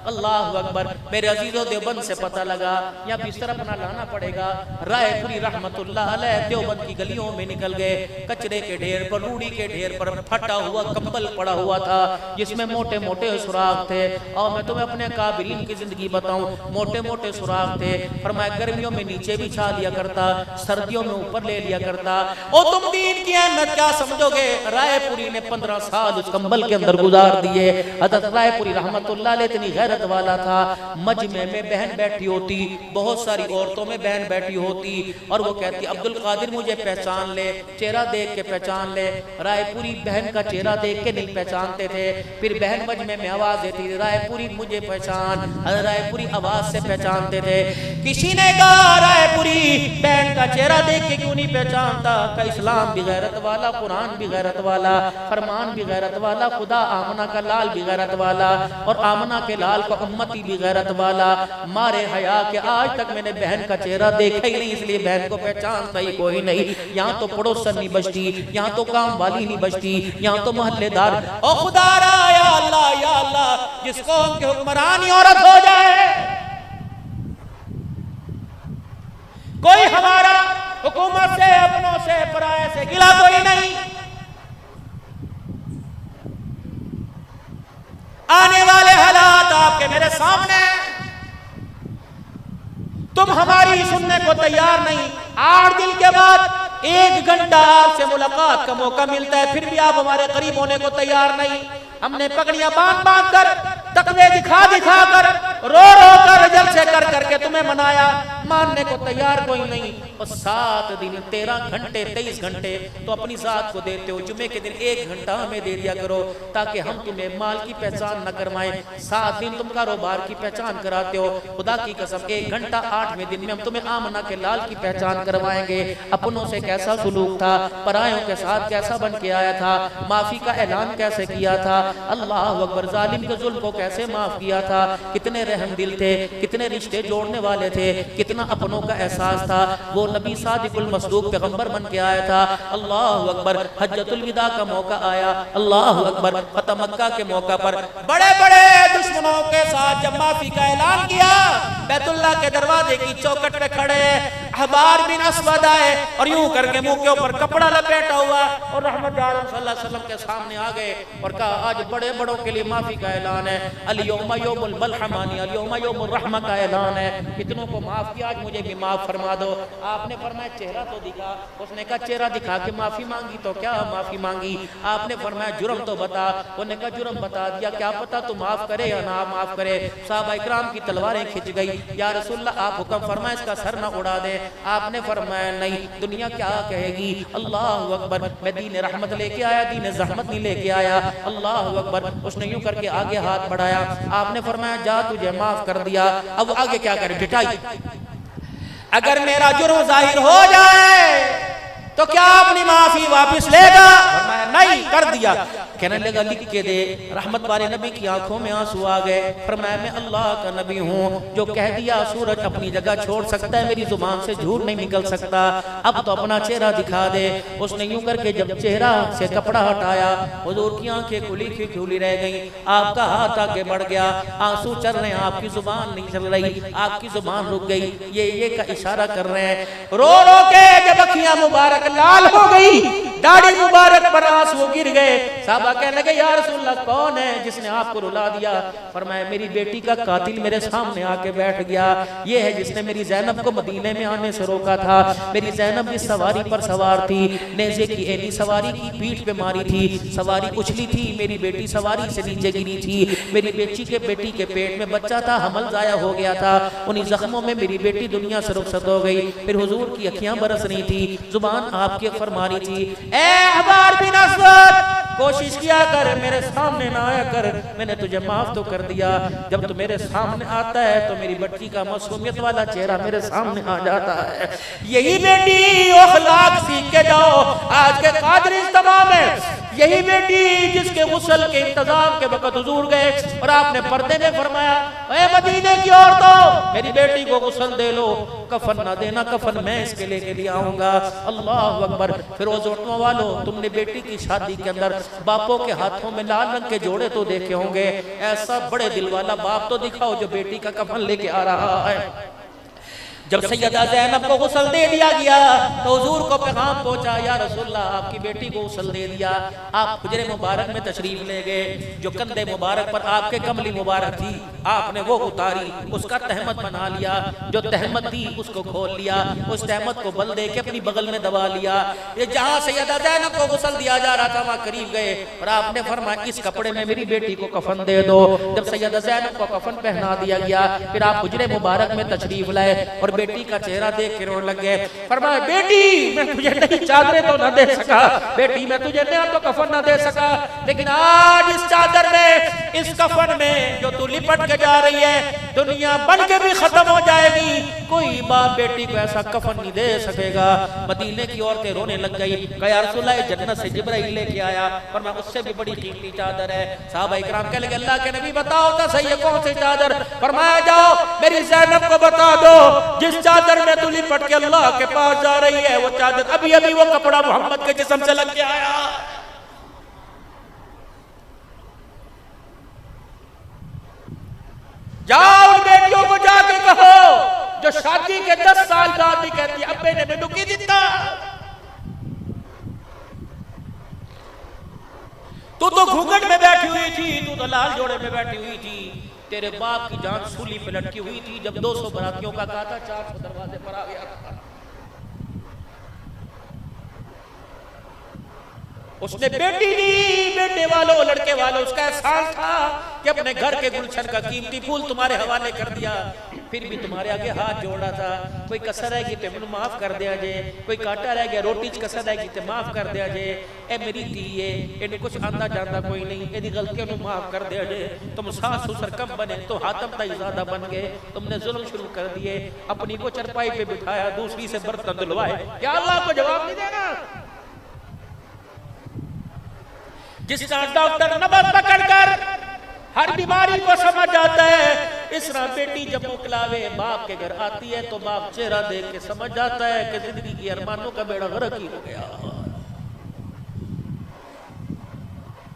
اللہ اکبر، میرے عزیزوں دیوبند سے پتہ لگا یا بستر اپنا لانا پڑے گا۔ رائے پوری رحمت اللہ علیہ دیوبند کی گلیوں میں نکل گئے، کچرے کے ڈھیر پر، روڑی کے ڈھیر پر پھٹا ہوا کمبل پڑا ہوا تھا جس میں موٹے موٹے سوراخ تھے، اور میں تمہیں اپنے قابلین کی زندگی بتاؤں، موٹے موٹے سوراخ تھے، فرمایا گرمیوں میں نیچے بچھا لیا کرتا، سردیوں میں اوپر لے لیا کرتا۔ او تم دین کی اہمیت کیا سمجھو گے؟ رائے پوری نے 15 سال اس کمبل کے اندر گزار دیے۔ حضرت رائے پوری رحمت اللہ علیہ اتنی غیرت والا تھا، مجمع میں بہن بیٹھی ہوتی، بہت ساری عورتوں میں بہن بیٹھی ہوتی اور وہ کہتی عبد القادر مجھے پہچان لے، چہرہ دیکھ کے پہچان لے۔ رائے پوری بہن کا چہرہ دیکھ کے نہیں پہچانتے تھے، پھر بہن مجمع میں آواز دیتی رائے پوری مجھے پہچان، رائے پوری آواز سے پہچانتے تھے۔ کسی نے کہا رائے پوری بہن کا چہرہ دیکھ کے کیوں نہیں پہچانتا؟ کہ اسلام بھی غیرت والا، قرآن بھی غیرت والا، فرمان بھی غیرت والا، خدا آمنہ کا لال بھی غیرت والا اور آمنہ کے لال کا امتی بھی غیرت والا۔ مارے حیا کہ آج تک میں نے بہن کا چہرہ دیکھا ہی نہیں، اس لیے بہن کو پہچانتا ہی کوئی نہیں۔ یہاں تو پڑوسن نہیں بچتی، یہاں تو کام والی نہیں بچتی، یہاں تو محلے دار۔ او خدا را یا اللہ جس قوم کے حکمرانی عورت ہو جائے، کوئی ہمارا حکومت سے، اپنوں سے، پرائے سے گلا کوئی نہیں۔ آنے والے حالات آپ کے میرے سامنے، تم ہماری سننے کو تیار نہیں۔ 8 دن کے بعد 1 گھنٹہ آپ سے ملاقات کا موقع ملتا ہے، پھر بھی آپ ہمارے قریب ہونے کو تیار نہیں۔ ہم نے پگڑیاں باندھ کر، تقوی دکھا کر، رو کر، جلسے کر کے تمہیں منایا، ماننے کو تیار کوئی نہیں۔ اور 7 دن 13 گھنٹے 23 گھنٹے تو اپنی ذات کو دیتے ہو، جمعے کے دن 1 گھنٹہ ہمیں دے دیا کرو تاکہ ہم تمہیں مال کی پہچان نہ کروائیں۔ 7 دن تم کاروبار کی پہچان کراتے ہو، خدا کی قسم 1 گھنٹہ 8ویں دن میں ہم تمہیں آمنہ کے لال کی پہچان کروائیں گے۔ اپنوں سے کیسا سلوک تھا، پرائیوں کے ساتھ کیسا بن کے آیا تھا، معافی کا اعلان کیسے کیا تھا، اللہ اکبر، ظالم کے ظلم کو کیسے معاف کیا تھا، کتنے رحم دل تھے، کتنے رشتے جوڑنے والے تھے، کتنا اپنوں کا احساس تھا۔ وہ نبی صادق المصدوق پیغمبر بن کے آیا تھا، اللہ اکبر۔ حجۃ الوداع کا موقع آیا، اللہ اکبر، فتح مکہ کے موقع پر بڑے بڑے دشمنوں کے ساتھ جب معافی کا اعلان کیا، بیت اللہ کے دروازے کی چوکٹ پہ کھڑے احبار بن اسود آئے اور یوں کر کے منہ کے اوپر کپڑا لپیٹا ہوا اور رحمت عالم صلی اللہ علیہ وسلم کے سامنے آ گئے اور کہا آج بڑے بڑوں کے لیے معافی کا اعلان ہے، الیوم یوم الملحمانی، الیوم یوم الرحمہ کا اعلان ہے، کتنوں کو معاف کیا، آج مجھے بھی معاف فرما دو۔ آپ نے فرمایا چہرہ تو دکھا، اس نے کہا چہرہ دکھا کے معافی مانگی تو کیا معافی مانگی؟ آپ نے فرمایا جرم تو بتا، انہوں نے کہا جرم بتا دیا، کیا پتا تو معاف کرے یا نہ معاف کرے۔ صحابہ اکرام کی تلواریں کھچ گئی، یا رسول اللہ آپ حکم فرمائیں اس کا سر نہ اڑا دیں۔ آپ نے فرمایا نہیں، دنیا کیا کہے گی، اللہ اکبر، میں دین رحمت لے کے آیا، دین زحمت نہیں لے کے آیا، اللہ اکبر۔ اس نے یوں کر کے آگے ہاتھ بڑھایا، آپ نے فرمایا جا تجھے معاف کر دیا، اب آگے کیا کرے، پٹائی۔ اگر میرا جرم ظاہر ہو جائے تو کیا اپنی معافی واپس لے گا؟ فرمایا نہیں، کر دیا۔ کہنے لگا لکھ کے دے۔ رحمت والے نبی کی آنکھوں میں آنسو آ گئے۔ فرمایا میں اللہ کا نبی ہوں، جو کہہ دیا سورج اپنی جگہ چھوڑ سکتا ہے، میری زبان سے جھوٹ نہیں نکل سکتا، اب تو اپنا چہرہ دکھا دے۔ اس نے یوں کر کے جب چہرہ سے کپڑا ہٹایا، حضور کی آنکھیں کھلی رہ گئیں، آپ کا ہاتھ آگے بڑھ گیا، آنسو چل رہے ہیں، آپ کی زبان نہیں چل رہی، آپ کی زبان رک گئی، یہ کا اشارہ کر رہے ہیں۔ رو رو کے جب اکھیاں مبارک لال ہو گئی، داڑھی مبارک پر آنسو گر گئے، صحابہ کہنے لگے یا رسول اللہ کون ہے جس نے آپ کو رلا دیا؟ فرمایا میری بیٹی کا قاتل میرے سامنے آ کے بیٹھ گیا، یہ ہے جس نے میری زینب کو مدینے میں آنے سے روکا تھا۔ میری زینب اس سواری پر سوار تھی، نیزے کی اینی سواری کی پیٹھ پہ ماری تھی، سواری اچھلی تھی، میری بیٹی سواری سے نیچے گری تھی، میری بیٹی کے پیٹ میں بچہ تھا، حمل ضائع ہو گیا تھا، انہی زخموں میں میری بیٹی دنیا سے رخصت ہو گئی۔ پھر حضور کی اکھیاں برس رہی تھی، زبان آپ کی فرما رہی تھی، اے عمار بن اسود کوشش کیا کر میرے سامنے نہ آیا کر، میں نے تجھے معاف تو کر دیا، جب تو میرے سامنے آتا ہے تو میری بچی کا معصومیت والا چہرہ میرے سامنے آ جاتا ہے۔ یہی بیٹی اخلاق سیکھ کے جاؤ، آج کے قادر اجتماع میں یہی بیٹی جس کے غسل کے انتظام کے وقت حضور گئے اور آپ نے پردے میں فرمایا اے مدینے کی عورتوں میری بیٹی کو غسل دے لو، کفن نہ دینا، کفن میں اس کے لے آؤں گا۔ اللہ اکبر۔ فیروز اٹھنوں والو، تم نے بیٹی کی شادی کے اندر باپوں کے ہاتھوں میں لال رنگ کے جوڑے تو دیکھے ہوں گے، ایسا بڑے دل والا باپ تو دکھاؤ جو بیٹی کا کفن لے کے آ رہا ہے۔ جب سیدہ زینب کو غسل دے دیا گیا تو حضور کو پیغام پہنچا یا رسول اللہ آپ کی بیٹی کو غسل دے دیا۔ آپ حجرے مبارک میں تشریف لے گئے، جو کندھے مبارک پر آپ کے کملی مبارک تھی آپ نے وہ اتاری، اس کا تہمت بنا لیا، جو تہمت تھی اس کو کھول لیا، اس تہمت کو بل دے کے اپنی بغل میں دبا لیا۔ یہ جہاں سیدہ زینب کو غسل دیا جا رہا تھا وہاں قریب گئے اور آپ نے فرمایا اس کپڑے میں میری بیٹی کو کفن دے دو۔ جب سیدہ زینب کو کفن پہنا دیا گیا پھر آپ حجرے مبارک میں تشریف لائے اور بیٹی کا چہرہ دیکھ کے رونے لگے۔ فرمایا بیٹی میں تجھے نہیں چادریں تو نہ دے سکا، بیٹی میں تجھے نیا تو کفن نہ دے سکا، لیکن آج اس چادر میں اس کفن میں جو تو لپٹ کے جا رہی ہے دنیا بن کے بھی ختم ہو جائے گی، کوئی باپ بیٹی کو ایسا کفن نہیں دے سکے گا۔ مدینے کی عورتیں رونے لگ گئی، کہا یا رسول اللہ جنت سے جبرائیل لے کے آیا، فرمایا اس سے بھی بڑی قیمتی چادر ہے۔ صحابہ اکرام کہنے لگے اللہ کے نبی بتاؤ تو صحیح ہے کون سی چادر؟ فرمایا جاؤ میری زینب کو بتا دو جس چادر میں تو لپٹ کے اللہ کے پاس جا رہی ہے وہ چادر ابھی ابھی وہ کپڑا محمد کے جسم سے لگ کے آیا۔ جاؤ ان بیٹیوں کو جا کے کہو جو شادی کے 10 سال بعد بھی کہتی ابے نے ڈکی دیتا، تو گھونگھٹ میں بیٹھی ہوئی تھی، تو لال جوڑے میں بیٹھی ہوئی تھی، تیرے باپ کی جان سولی پہ لٹکی ہوئی تھی، جب 200 براتیوں کا کہا تھا 400 دروازے پر آ گیا تھا۔ اس نے بیٹی دی، بیٹے والوں لڑکے والوں اس کا احسان تھا کہ اپنے گھر کے گلشن کا قیمتی پھول تمہارے حوالے کر دیا، پھر بھی تمہارے آگے ہاتھ جوڑا تھا، کوئی کسر رہ گئی تو منو معاف کر دیا جے، کوئی کاٹا رہ گیا روٹی کسر رہ گئی تو معاف کر دیا جے، اے میری دھیے انہیں کچھ آندہ جاندہ کوئی نہیں، ایدی غلطیوں نے معاف کر دیا جے، تم ساس سسر کم بنے تو حاتم تا زیادہ بن گئے، تم نے ظلم شروع کر دیے، اپنی کو چرپائی پہ بٹھایا دوسری سے برتن دلوائے، کیا اللہ کو جواب نہیں دینا؟ جس طرح ڈاکٹر نبض پکڑ کر ہر بیماری کو سمجھ جاتا ہے، اس طرح بیٹی جب مکلاوے باپ کے گھر آتی ہے تو باپ چہرہ دیکھ کے سمجھ جاتا ہے کہ زندگی کی ارمانوں کا بیڑا غرق ہی ہو گیا۔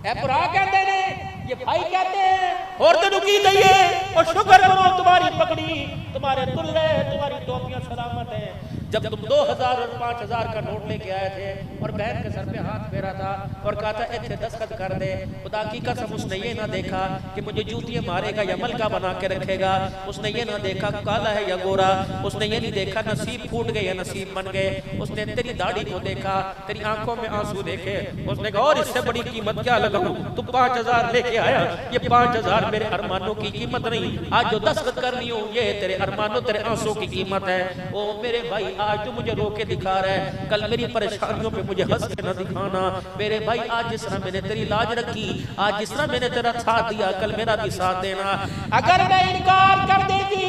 اے برا کہتے ہیں، یہ بھائی کہتے ہیں، عورتوں کی دئیے اور شکر کرو تمہاری پکڑی، تمہارے تلے، تمہاری ٹوپیاں سلامت ہیں۔ جب تم 2000 اور 5000 کا نوٹ لے کے آئے تھے اور بہن کے سر پہ ہاتھ پھیرا تھا اور کہا تھا ایتھے دستخط کر دے، خدا کی قسم اس نے یہ نہ دیکھا کہ مجھے جوتیاں مارے گا یا ملکہ بنا کے رکھے گا، اس نے یہ نہ دیکھا کالا ہے یا گورا، اس نے یہ نہیں دیکھا نصیب پھوٹ گئے یا نصیب بن گئے، اس نے تیری داڑھی کو دیکھا، تیری آنکھوں میں آنسو دیکھے، اس نے کہا اور اس سے بڑی قیمت کیا لگاؤں، تو 5000 لے کے آیا، یہ 5000 میرے ارمانوں کی قیمت نہیں، آج جو دستخط کرنی ہو یہ تیرے ارمانوں تیرے آنسوں کی قیمت ہے۔ او میرے بھائی آج تو مجھے رو کے دکھا رہا ہے، کل میری پریشانیوں پہ مجھے ہنس کے نہ دکھانا میرے بھائی، آج جس طرح میں نے تیری لاج رکھی، آج جس طرح میں نے تیرا ساتھ دیا کل میرا بھی ساتھ دینا۔ اگر میں انکار کر دیتی،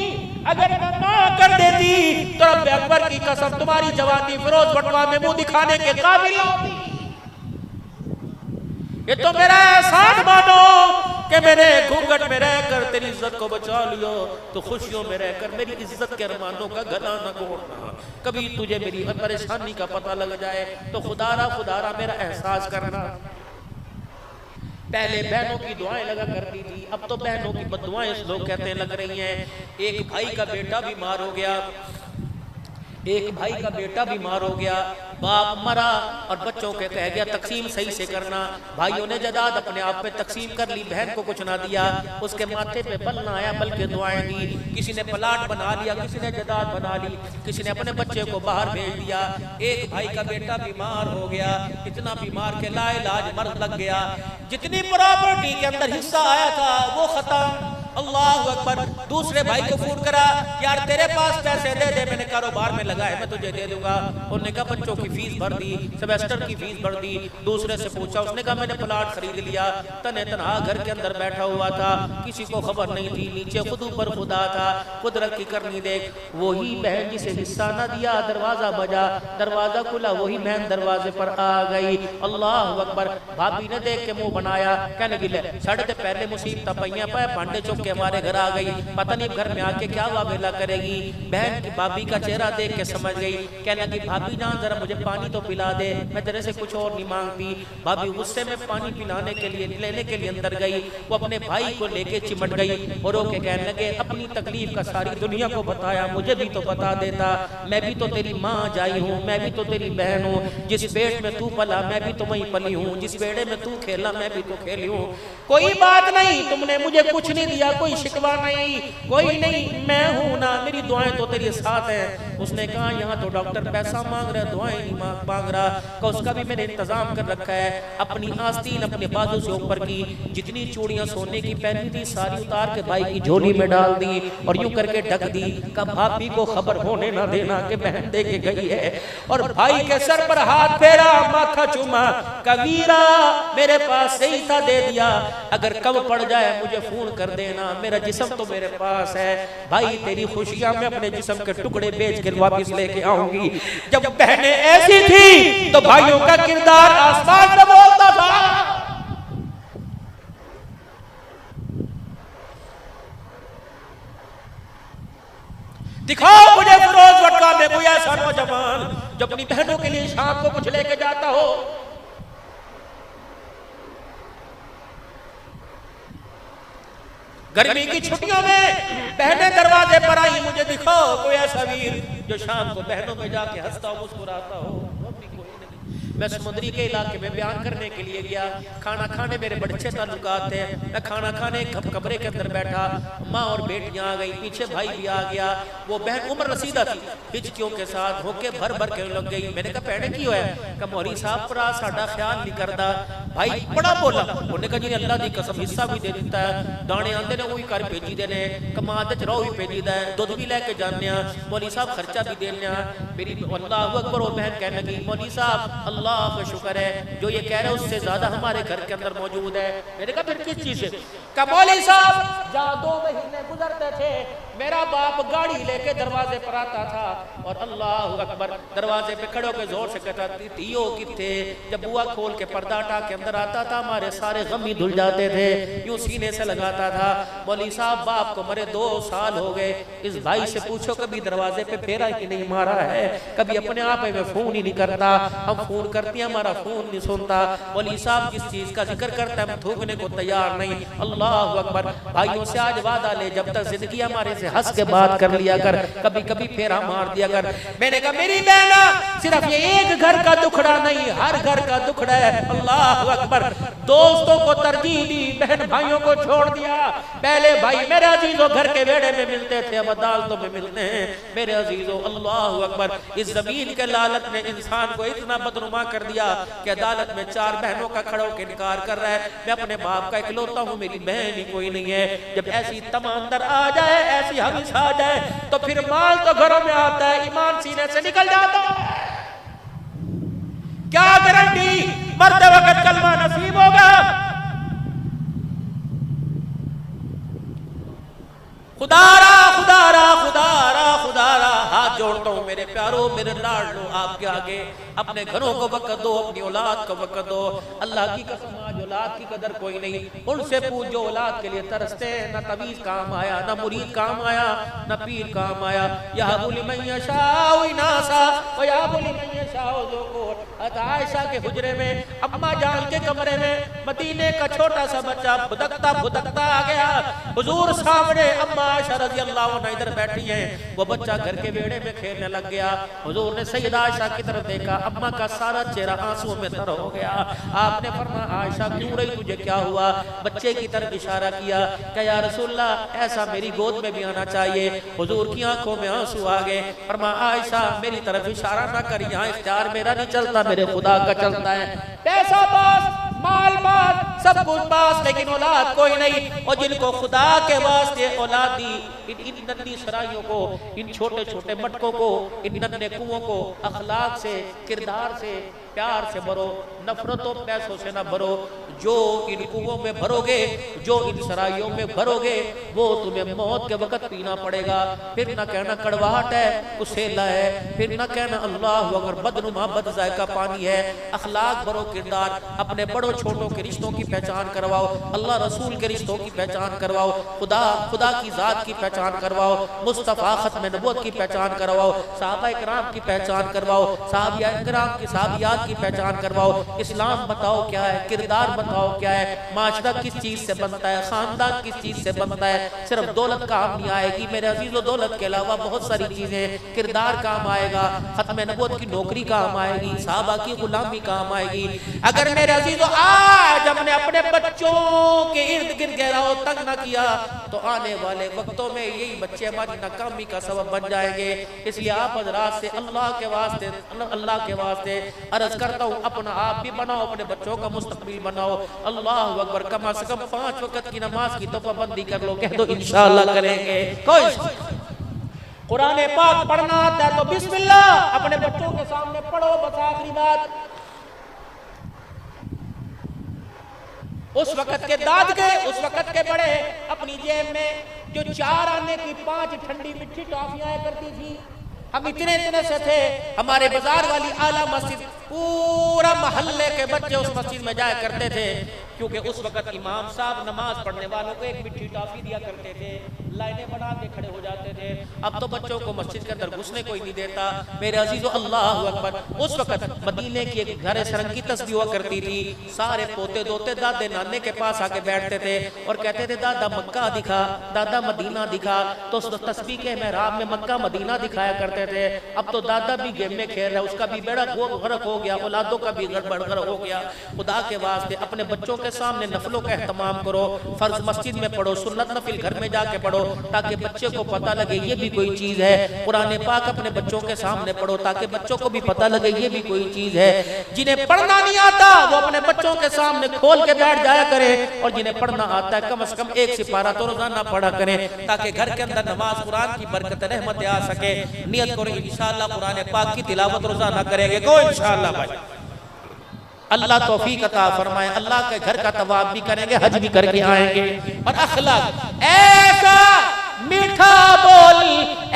اگر میں نہ کر دیتی ہوتی تو رب اکبر کی قسم تمہاری جوانی فیروز بٹوا میں منہ دکھانے کے قابل ہوتی. یہ تو میرا احسان مانو کہ میں نے گھونگھٹ میں رہ کر تیری عزت کو بچا لیا, تو خوشیوں میں رہ کر میری عزت کے ارمانوں کا گلا نہ گھونٹنا. کبھی تجھے میری پریشانی کا پتہ لگ جائے تو خدا را میرا احساس کرنا. پہلے بہنوں کی دعائیں لگا کرتی تھی, اب تو بہنوں کی بددعائیں لوگ کہتے لگ رہی ہیں. ایک بھائی کا بیٹا بیمار ہو گیا, ایک بھائی کا بیٹا بیمار ہو گیا, باپ مرا اور بچوں کے کہہ گیا تقسیم صحیح سے کرنا. بھائیوں نے جائیداد اپنے آپ پہ تقسیم کر لی, بہن کو کچھ نہ دیا. اس کے ماتھے پہ بل نہ آیا بلکہ دعائیں دی. کسی نے پلاٹ بنا لیا, کسی نے جائیداد بنا لی, کسی نے اپنے بچے کو باہر بھیج دیا. ایک بھائی کا بیٹا بیمار ہو گیا, اتنا بیمار کہ لا علاج مرض لگ گیا. جتنی پراپرٹی کے اندر حصہ آیا تھا وہ ختم. اللہ اکبر. دوسرے بھائی کو فون کرا, یار تیرے پاس پیسے دے دے, میں نے کاروبار میں لگا ہے, میں تجھے دے دوں گا. انہوں نے کہا بچوں کی فیس بھر دی, سیمیسٹر کی فیس بھر دی. دوسرے سے پوچھا, اس نے کہا میں نے پلاٹ خرید لیا. تنہ تنہا گھر کے اندر بیٹھا ہوا تھا, کسی کو خبر نہیں تھی, نیچے خود اوپر خدا تھا. قدرت کی کرنی دیکھ, وہی بہن جسے حصہ نہ دیا دروازہ بجا, دروازہ کھلا, وہی بہن دروازے پر آ گئی. اللہ اکبر. بھابی نے دیکھ کے منہ بنایا, کہنے گلے ساڑھے تے پہلے مصیبت پہیاں پہ پانڈے چوک کے ہمارے گھر آ گئی, پتہ نہیں گھر میں آ کے کیا واویلا کرے گی. بہن کی بھابی کا چہرہ دیکھ کے سمجھ گئی, کہنے لگی بھابی جان ذرا مجھے پانی تو پلا دے, میں تیرے سے کچھ اور نہیں مانگتی. بھابی غصے میں پانی پلانے کے لیے لینے کے لیے اندر گئی. وہ اپنے بھائی کو لے کے چمٹ گئی اور رو کے کہنے لگے اپنی تکلیف کا ساری دنیا کو بتایا, مجھے بھی تو بتا دیتا, میں بھی تو تیری ماں جائی ہوں, میں بھی تو تیری بہن ہوں. جس پیٹ میں تو پلا میں بھی تو وہیں پلی ہوں, جس بیڑے میں تو کھیلا میں بھی تو کھیلی ہوں. کوئی بات نہیں, تم نے مجھے کچھ نہیں دیا, کوئی شکوہ نہیں, کوئی نہیں, میں ہوں نا, میری دعائیں تو تیرے ساتھ ہیں. اس نے کہا یہاں تو ڈاکٹر پیسہ مانگ رہا ہے, دعائیں نہیں مانگ رہا, کہ اس کا بھی میں نے انتظام کر رکھا ہے. اپنی آستین اپنے بازو سے اوپر کی, جتنی چوڑیاں سونے کی پہنی تھی ساری اتار کے بھائی کی جھولی میں ڈال دی اور یوں کر کے ڈھک دی. کہ بھابی کو خبر ہونے نہ دینا کہ بہن دے کے گئی ہے. اور بھائی کے سر پر ہاتھ پھیرا, ماتھا چوما, کہ ویرا میرے پاس صحیح تھا دے دیا, اگر کم پڑ جائے مجھے فون کر دینا, میرا جسم تو میرے پاس ہے. بھائی تیری خوشیاں میں اپنے جسم کے ٹکڑے بیچ کر واپس لے کے آؤں گی. جب بہنیں ایسی تھی تو بھائیوں کا کردار آسمان میں بولتا تھا. دکھاؤ مجھے فیروز بٹوا میں کوئی ایسا نوجوان جو اپنی بہنوں کے لیے شام کو کچھ لے کے جاتا ہو. گرمی کی چھٹیوں میں بہنیں دروازے پر آئی, مجھے دکھاؤ کوئی ایسا ویر جو شام کو بہنوں میں جا کے ہنستا ہو مسکراتا ہو. میں سمندری کے علاقے میں بیان کرنے کے لیے گیا, کھانا کھانے میرے بڑے اچھے تعلقات تھے. میں کھانا کھانے کمرے کے اندر بیٹھا, ماں اور بیٹیاں آ گئی, پیچھے بھائی بھی آ گیا. وہ بہن عمر رسیدہ تھی, ہچکیوں کے ساتھ ہو کے بھر بھر کے لگ گئی. میں نے کہا پہنے کیوں ہے, کہ مولوی صاحب پر ساڈا خیال نہیں کردا. بھائی بڑا بولا, انہوں نے کہا جی اللہ دی قسم حصہ بھی دے دیتا ہے, دانے آندے نے وہی کر بھیجی دینے, کما دے رو بھی بھیجی دے, دودھ بھی لے کے جاننے, مولوی صاحب خرچہ بھی دینے. میری اللہ اکبر. وہ بہن کہنے لگی مولوی صاحب اللہ کا شکر ہے جو یہ کہہ رہے اس سے زیادہ ہمارے گھر کے اندر موجود ہے. میں نے کہا پھر کس چیز سے, کہ مولوی صاحب جہاں 2 مہینے گزرتے تھے میرا باپ گاڑی لے کے دروازے پر آتا تھا اور اللہ اکبر دروازے پہ کھڑے ہو کے زور سے کہتا تیو کتھے. جب بوا کھول کے پردہ ہٹا کے اندر آتا تھا ہمارے سارے غم ہی دھل جاتے تھے, یوں سینے سے لگاتا تھا. مولوی صاحب باپ کو مرے 2 سال ہو گئے, اس بھائی سے پوچھو کبھی دروازے پہ پھیرا ہی نہیں مارا ہے, کبھی اپنے آپ میں فون ہی نہیں کرتا, ہم فون کرتے ہیں ہمارا فون نہیں سنتا. مولوی صاحب جس چیز کا ذکر کرتا ہے ہم تھوکنے کو تیار نہیں. اللہ اکبر. بھائیوں سے آج وعدہ لے, جب تک زندگی ہمارے سے ہنس کے بات کر لیا کر, کبھی کبھی پھیرا مار دیا کر. میں نے کہا میری بہنا صرف یہ ایک گھر کا دکھڑا نہیں, ہر گھر کا دکھڑا ہے. اللہ اکبر. دوستوں کو ترجیح دی, بہن بھائیوں کو چھوڑ دیا. پہلے بھائی میرے عزیزوں گھر کے بیڑے میں ملتے تھے, اب عدالتوں میں ملتے ہیں میرے عزیزوں. اللہ اکبر. اس زمین کے لالت نے انسان کو اتنا بدنما کر دیا کہ عدالت میں 4 بہنوں کا کھڑا ہو کے انکار کر رہا ہے, میں اپنے باپ کا اکلوتا ہوں, میری بہن ہی کوئی نہیں ہے. جب ایسی تمام اندر آ جائے, ایسی حوث آ جائے تو پھر مال تو گھروں میں آتا ہے, ایمان سینے سے نکل جاتا ہے. کیا گارنٹی مرتے وقت کلمہ نصیب ہوگا. خدا را خدا را خدا را خدا را میرے پیارو، میرے لاڈلو، آپ کے آگے اپنے گھروں کو وقت دو، اپنی اولاد کو وقت دو۔ اللہ کی قسم آج اولاد کی قدر کوئی نہیں۔ ان سے پوچھ جو اولاد کے لیے ترستے ہیں، نہ طویل کام آیا، نہ مرید کام آیا، نہ پیر کام آیا۔ یَهَبُ لِمَن يَشَاءُ إِنَاثًا وَيَهَبُ لِمَن يَشَاءُ ذُكُورًا۔ عائشہ کے حجرے میں، اماں جان کے کمرے میں، مدینے کا چھوٹا سا بچہ بھدکتا بھدکتا آ گیا۔ حضور سامنے اماں عائشہ رضی اللہ عنہ ادھر بیٹھی ہیں، وہ بچہ گھر کے بیڑے میں کھیلنے لگ گیا۔ حضور نے سیدہ عائشہ کی طرف دیکھا، اماں کا سارا چہرہ آنسوں میں تر ہو گیا۔ آپ نے فرمایا عائشہ کیوں رہی، تجھے کیا ہوا؟ بچے کی طرف اشارہ کیا کہ یا رسول اللہ ایسا میری گود میں بھی آنا چاہیے۔ حضور کی آنکھوں میں آنسو آ گئے۔ فرمایا عائشہ میری طرف اشارہ نہ کر، یہاں اختیار میرا نہیں چلتا، میرے خدا کا چلتا ہے۔ پیسہ پاس، مال پاس، سب کچھ پاس، لیکن اولاد کوئی نہیں۔ اور جن کو خدا کے واسطے اولاد دی، ان ننھی سرائیوں کو، ان چھوٹے چھوٹے مٹکوں کو، ان ننھے کنووں کو اخلاق سے، کردار سے، پیار سے بھرو، نفرتوں پیسوں سے نہ بھرو۔ جو ان کنووں میں بھرو گے، جو ان سرائیوں میں بھرو گے، وہ تمہیں موت کے وقت پینا پڑے گا۔ پھر نہ کہنا کڑواہٹ ہے، کسیلا ہے، پھر نہ کہنا اللہ اکبر بدنما بد ذائقہ پانی ہے۔ اخلاق بھرو، کردار، اپنے بڑوں چھوٹوں کے رشتوں کی پہچان کرواؤ، اللہ رسول کے رشتوں کی پہچان کرواؤ، خدا کی ذات کی پہچان کرواؤ، مصطفیٰ ختم نبوت کی پہچان کرواؤ، صحابہ اکرام کی پہچان کرواؤ، صحابہ اکرام کی صحابیات کی پہچان کرواؤ۔ اسلام بتاؤ کیا ہے، کردار بتاؤ کیا ہے، معاشرہ کس چیز سے بنتا ہے، خاندان کس چیز سے بنتا ہے۔ صرف دولت کام نہیں آئے گی میرے عزیزو، دولت کے علاوہ بہت ساری چیزیں، کردار کام آئے گا، ختم نبوت کی نوکری کام آئے گی، صحابہ کی غلامی کام آئے گی۔ اگر میرے عزیزو آج ہم نے اپنے بچوں کے ارد گرد گہراؤ تنگ نہ کیا تو آنے والے وقتوں میں یہی بچے ہماری ناکامی کا سبب بن جائیں گے۔ اس لیے آپ حضرات سے اللہ کے واسطے عرض کرتا ہوں، اپنا آپ بھی بناؤ، اپنے بچوں کا مستقبل بناؤ۔ اللہ اکبر، کم از کم 5 وقت کی نماز کی تو پابندی کر لو، کہہ دو انشاءاللہ کریں گے۔ کوئی قرآن پاک پڑھنا آتا ہے تو بسم اللہ اپنے بچوں کے سامنے پڑھو۔ بس آخری بات، اس وقت کے داد کے، اس وقت کے بڑے اپنی جیب میں جو 4 آنے کی 5 ٹھنڈی مٹھی ٹافیاں آیا کرتی تھی، ہم اتنے سے تھے، ہمارے بازار والی اعلیٰ مسجد پورا محلے کے بچے اس مسجد میں جایا کرتے تھے، کیونکہ اس وقت امام صاحب نماز پڑھنے والوں کو ایک مٹھی ٹافی دیا کرتے تھے، لائنیں بنا کے کھڑے ہو جاتے تھے۔ اب تو بچوں کو مسجد کے اندر گھسنے کوئی نہیں دیتا۔ میرے عزیزو اللہ اکبر، اس وقت مدینے کی ایک گھر سرنگی تسبیح ہوا کرتی تھی، سارے پوتے دوتے دادے نانے کے پاس آ کے بیٹھتے تھے اور کہتے تھے دادا مکہ دکھا، دادا مدینہ دکھا، تو اس تسبیح کے محراب میں مکہ مدینہ دکھایا کرتے تھے۔ اب تو دادا بھی گیم میں کھیل رہا ہے، اس کا بھی بیڑا غرق ہو گیا، اولادوں کا بھی گڑبڑ ہو گیا۔ خدا کے واسطے اپنے بچوں کے سامنے نفلوں کا اہتمام کرو، فرض مسجد میں پڑھو، سنت نفل گھر میں جا کے پڑھو، تاکہ بچے کو پتہ لگے یہ بھی کوئی چیز ہے۔ قرآن پاک اپنے بچوں کے سامنے پڑھو تاکہ بچوں کو بھی پتہ لگے یہ بھی کوئی چیز ہے۔ جنہیں پڑھنا نہیں آتا وہ اپنے بچوں کے سامنے کھول کے بیٹھ جایا کرے، اور جنہیں پڑھنا آتا ہے کم از کم 1 سپارہ تو روزانہ پڑھا کریں، تاکہ گھر کے اندر نماز قرآن کی برکت رحمت آ سکے۔ نیت کرو انشاءاللہ قرآن پاک کی تلاوت روزانہ کریں گے، کو انشاءاللہ بھائی اللہ توفیق عطا فرمائے۔ اللہ کے گھر کا طواف بھی کریں گے، حج بھی کر کے آئیں گے۔ اور اخلاق، ایسا میٹھا بول،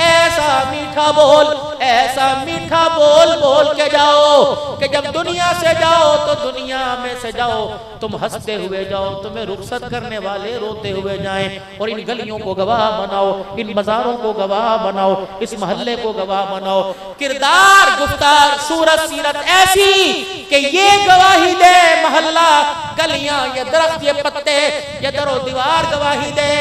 ایسا میٹھا بول، ایسا میٹھا بول بول کے جاؤ کہ جب دنیا سے جاؤ تو دنیا میں سے جاؤ تم ہنستے ہوئے جاؤ، تمہیں رخصت کرنے والے روتے ہوئے جائیں۔ اور ان گلیوں کو گواہ بناؤ، ان بازاروں کو گواہ بناؤ، اس محلے کو گواہ بناؤ۔ کردار، گفتار، صورت، سیرت ایسی کہ یہ گواہی دے، محلہ، گلیاں، یہ درخت، یہ پتے، یہ در و دیوار گواہی دے۔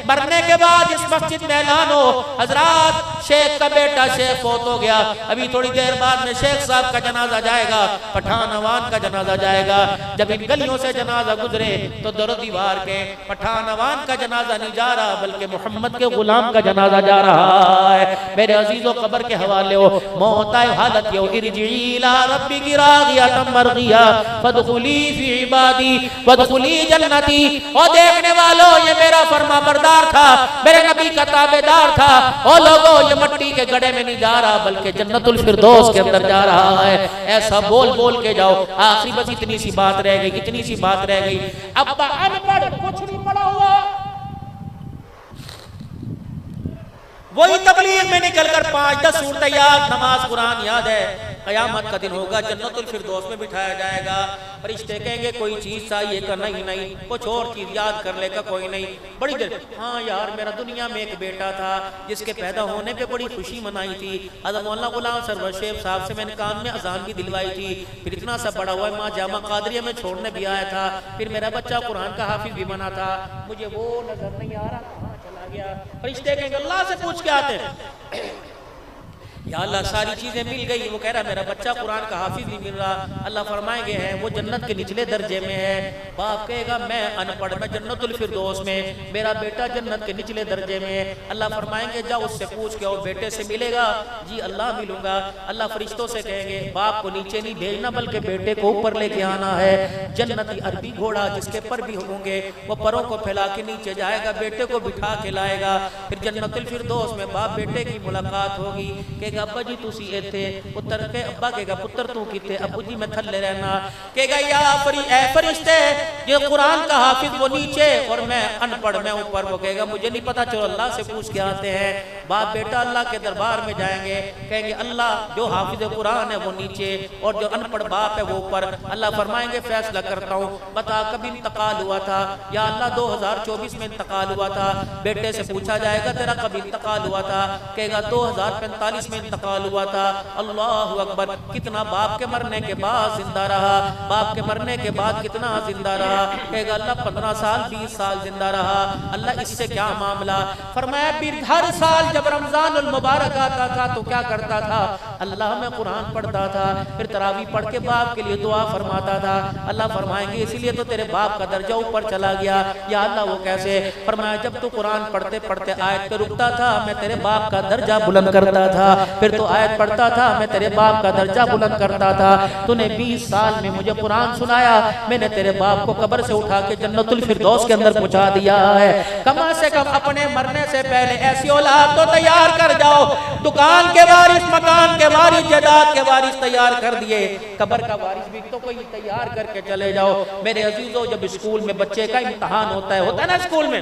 مرنے کے بعد اس مسجد میں اعلان ہو، حضرات شیخ کا بیٹا شیخ فوت ہو گیا، ابھی تھوڑی دیر بعد میں شیخ صاحب کا جنازہ جائے گا، پٹھان عوان کا جنازہ جائے گا۔ جب ان گلیوں سے جنازہ گزرے تو در و دیوار کے پٹھان عوان کا جنازہ نہیں جا رہا بلکہ محمد کے غلام کا جنازہ جا رہا ہے۔ میرے عزیزو قبر کے حوالے ہو، موت آئے حالت یہ ہو، ارجعی الی ربک راغیۃ مرضیہ فادخلی فی عبادی وادخلی جنتی۔ اور دیکھنے والوں یہ میرا فرما بردار تھا، میرے نبی کا تابعدار تھا۔ اور لوگوں یہ مٹی کے گڑھے میں نہیں جا رہا بلکہ جنت الفردوس کے اندر جا رہا ہے۔ ایسا بول بول کے جاؤ۔ آخری بس اتنی سی بات رہ گئی، اتنی سی بات رہ گئی۔ ابا ان پڑھ کچھ نہیں پڑھا ہوا، وہی تبلیغ میں نکل کر 5-10 صورتیں یاد، نماز قرآن یاد ہے، قیامت کا دن ہوگا جنت الفردوس میں بٹھایا جائے گا، فرشتے کہیں گے کوئی چیز چاہیے کا نہیں، کچھ اور چیز یاد کر لے کا کوئی نہیں، بڑی دیر ہاں یار میرا دنیا میں ایک بیٹا تھا جس کے پیدا ہونے پہ بڑی خوشی منائی تھی، حضرت مولانا غلام سرور شیخ صاحب سے میں نے کان میں اذان بھی دلوائی تھی، پھر اتنا سا بڑا ہوا ہے ماں جامع قادریہ میں چھوڑنے بھی آیا تھا، پھر میرا بچہ قرآن کا حافظ بھی بنا تھا، مجھے وہ نظر نہیں آ رہا کہاں چلا گیا، فرشتے کہیں گے اللہ سے پوچھ کے آتے ہیں یا اللہ ساری چیزیں مل گئی، وہ کہہ رہا میرا بچہ قرآن کا حافظ نہیں مل رہا، اللہ فرمائیں گے ہیں وہ جنت کے نچلے درجے میں ہے، باپ کہے گا میں ان پڑھ میں جنت الفردوس میں، میرا بیٹا جنت کے نچلے درجے میں ہے، اللہ فرمائیں گے جا اس سے پوچھ کے اور بیٹے سے ملے گا، جی اللہ ملوں گا، اللہ فرشتوں سے کہیں گے باپ کو نیچے نہیں بھیجنا بلکہ بیٹے کو اوپر لے کے آنا ہے، جنتی عربی گھوڑا جس کے پر بھی ہوں گے وہ پروں کو پھیلا کے نیچے جائے گا، بیٹے کو بٹھا کے لائے گا، پھر جنت الفردوس میں باپ بیٹے کی ملاقات ہوگی، کہ ابا جی تسی ایتھے، پتر کے ابا کہے گا پتر تو کیتے، ابو جی میں تھلے رہنا، کہے گا یا اے فرشتے یہ قرآن کا حافظ وہ نیچے اور میں ان پڑھ میں اوپر، وہ کہے گا مجھے نہیں پتا چلو اللہ سے پوچھ کے آتے ہیں، باپ بیٹا اللہ کے دربار میں جائیں گے، کہیں گے اللہ جو حافظ قرآن ہے وہ نیچے اور جو ان پڑھ باپ ہے وہ اوپر، اللہ فرمائیں گے فیصلہ کرتا ہوں بتا کب انتقال ہوا تھا، یا اللہ 2024 میں انتقال ہوا تھا، بیٹے سے پوچھا جائے گا تیرا کب انتقال ہوا تھا، کہے گا 2045 میں انتقال ہوا تھا، اللہ اکبر، کتنا باپ کے مرنے کے بعد زندہ رہا، باپ کے مرنے کے بعد کتنا زندہ رہا، کہے گا اللہ 15 سال 20 سال زندہ رہا، اللہ اس سے کیا معاملہ، فرمایا پھر ہر سال جب رمضان المبارک آتا تھا تو کیا کرتا تھا، اللہ میں قرآن پڑھتا تھا، پھر تراویح پڑھ کے باپ کے لیے دعا فرماتا تھا، اللہ فرمائیں گے اسی لیے تو تیرے باپ کا درجہ اوپر چلا گیا، یا اللہ وہ کیسے، فرمایا جب تو قرآن پڑھتے پڑھتے آیت پہ رکتا تھا میں تیرے باپ کا درجہ بلند کرتا تھا، پھر تو آیت پڑھتا تھا میں تیرے باپ کا درجہ بلند کرتا تھا، تو نے 20 سال میں مجھے قرآن سنایا، میں نے تیرے باپ کو قبر سے اٹھا کے جنت الفردوس کے اندر پہنچا دیا ہے، کم سے کم اپنے مرنے سے پہلے ایسی اولاد تو تیار کر جاؤ، دکان کے وارث، مکان کے وارث، جائیداد کے وارث تیار کر دیے، قبر کا وارث بھی تو کوئی تیار کر کے چلے جاؤ، میرے عزیزو جب اسکول میں بچے کا امتحان ہوتا ہے نا اسکول میں،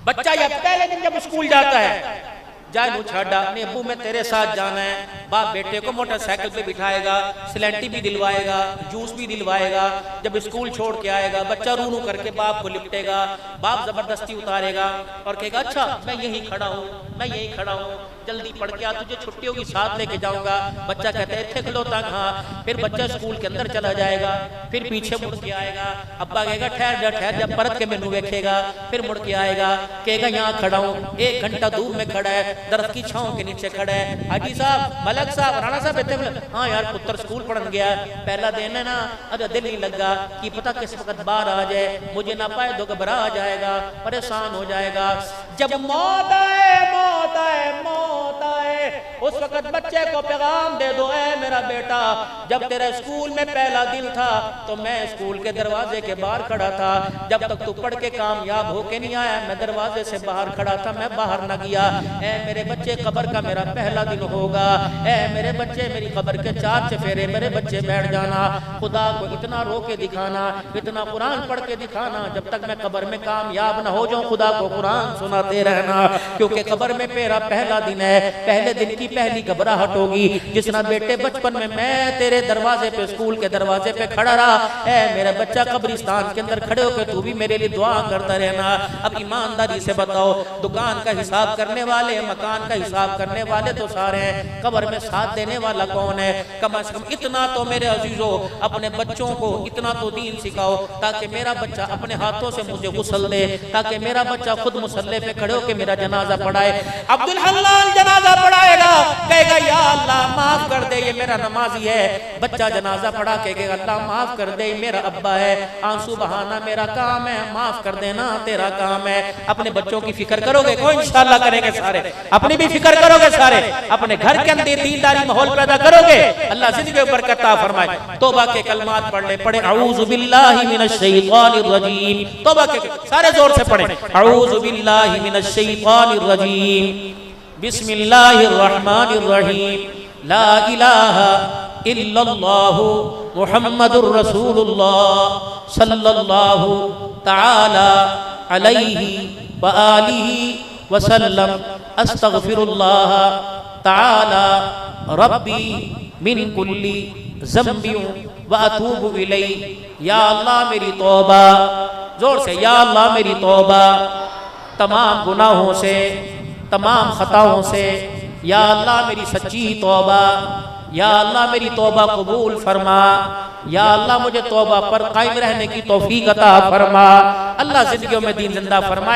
بچہ یا پہلے دن جب اسکول جاتا ہے جائے نو چھاڑا اپنے ابو میں تیرے ساتھ جانا ہے، باپ بیٹے کو موٹر سائیکل پہ بٹھائے گا، سلینٹی بھی دلوائے گا، جوس بھی دلوائے گا، جب اسکول چھوڑ کے آئے گا بچہ رو رو کر کے باپ کو لپٹے گا، باپ زبردستی اتارے گا اور کہے گا اچھا میں یہی کھڑا ہوں جلدی پڑھ کے آ تجھے چھٹی ہوگی ساتھ لے کے جاؤں گا، بچہ کہتا ہے تھے کھلوتا کہاں، پھر بچہ اسکول کے اندر چلا جائے گا، پھر پیچھے مڑ کے آئے گا، ابا کہے گا ٹھہر جا پرت کے مینوں دیکھے گا، پھر مڑ کے آئے گا کہے گا یہاں کھڑا ہوں، 1 گھنٹہ دور میں کھڑا ہے، درخت کی چھاؤں کے نیچے کھڑا ہے، حاجی صاحب ملک صاحب رانا صاحب اتنے ہاں یار پتر اسکول پڑھن گیا پہلا دن ہے نا، اگر دل نہیں لگا کہ پتہ کس وقت باہر آ جائے، مجھے نہ پائے تو گھبرا جائے گا، پریشان ہو جائے گا، جب موت آئے اس وقت بچے کو پیغام دے دو اے میرا بیٹا جب تیرا اسکول میں پہلا دن تھا تو میں اسکول کے دروازے کے باہر کھڑا تھا، جب تک تو پڑھ کے کامیاب ہو کے نہیں آیا میں دروازے سے باہر کھڑا تھا، میں باہر نہ گیا، اے میرے بچے قبر کا میرا پہلا دن ہوگا، اے میرے بچے میری قبر کے 4 چفیرے میرے بچے بیٹھ جانا، خدا کو اتنا رو کے دکھانا، اتنا قرآن پڑھ کے دکھانا، جب تک میں قبر میں کامیاب نہ ہو جاؤں خدا کو قرآن سناتے رہنا، کیونکہ قبر میں میرا پہلا دن ہے، پہلے دن کی پہلی گھبراہٹ ہوگی، جس طرح بیٹے بچپن میں تیرے دروازے پہ اسکول کے دروازے پہ کھڑا رہا، اے میرا بچہ قبرستان کے اندر کھڑے ہو کے تو بھی میرے لیے دعا کرتا رہنا، اب ایمانداری سے بتاؤ دکان کا حساب کرنے والے مکان کا حساب کرنے والے تو سارے ہیں، قبر میں ساتھ دینے والا کون ہے؟ کم از کم اتنا تو میرے عزیزو اپنے بچوں کو اتنا تو دین سکھاؤ تاکہ میرا بچہ اپنے ہاتھوں سے مجھے غسل دے، تاکہ میرا بچہ خود مصلی پہ کھڑے ہو کے میرا جنازہ پڑھائے، عبدالحنان جنازہ پڑھائے گا کہے گا یا اللہ معاف کر دے یہ میرا نمازی ہے، بچہ جنازہ پڑھا کہے گا اللہ معاف کر دے یہ میرا ابا ہے، آنسو بہانا میرا کام ہے، معاف کر دینا تیرا کام ہے، اپنے بچوں کی فکر کرو گے کوئی انشاءاللہ کریں گے سارے، اپنی بھی فکر کرو گے سارے، اپنے گھر کے اندر دینداری ماحول پیدا کرو گے، اللہ زندگی میں برکت عطا فرمائے، توبہ کے کلمات پڑھ لیں، پڑھیں اعوذ باللہ من الشیطان الرجیم، توبہ کے سارے زور سے پڑھیں، اعوذ باللہ من الشیطان الرجیم، بسم اللہ الرحمن الرحیم، لا الہ الا اللہ محمد الرسول اللہ صلی اللہ تعالی علیہ وآلہ وسلم استغفر اللہ تعالی ربی من کل ذنب واتوب الیہ. یا اللہ میری توبہ، زور سے یا اللہ میری توبہ تمام گناہوں سے، تمام خطاؤں سے. یا اللہ میری سچی توبہ، یا اللہ میری توبہ قبول فرما. یا اللہ مجھے توبہ پر قائم رہنے کی توفیق عطا فرما. اللہ زندگیوں میں دین زندہ فرمائے.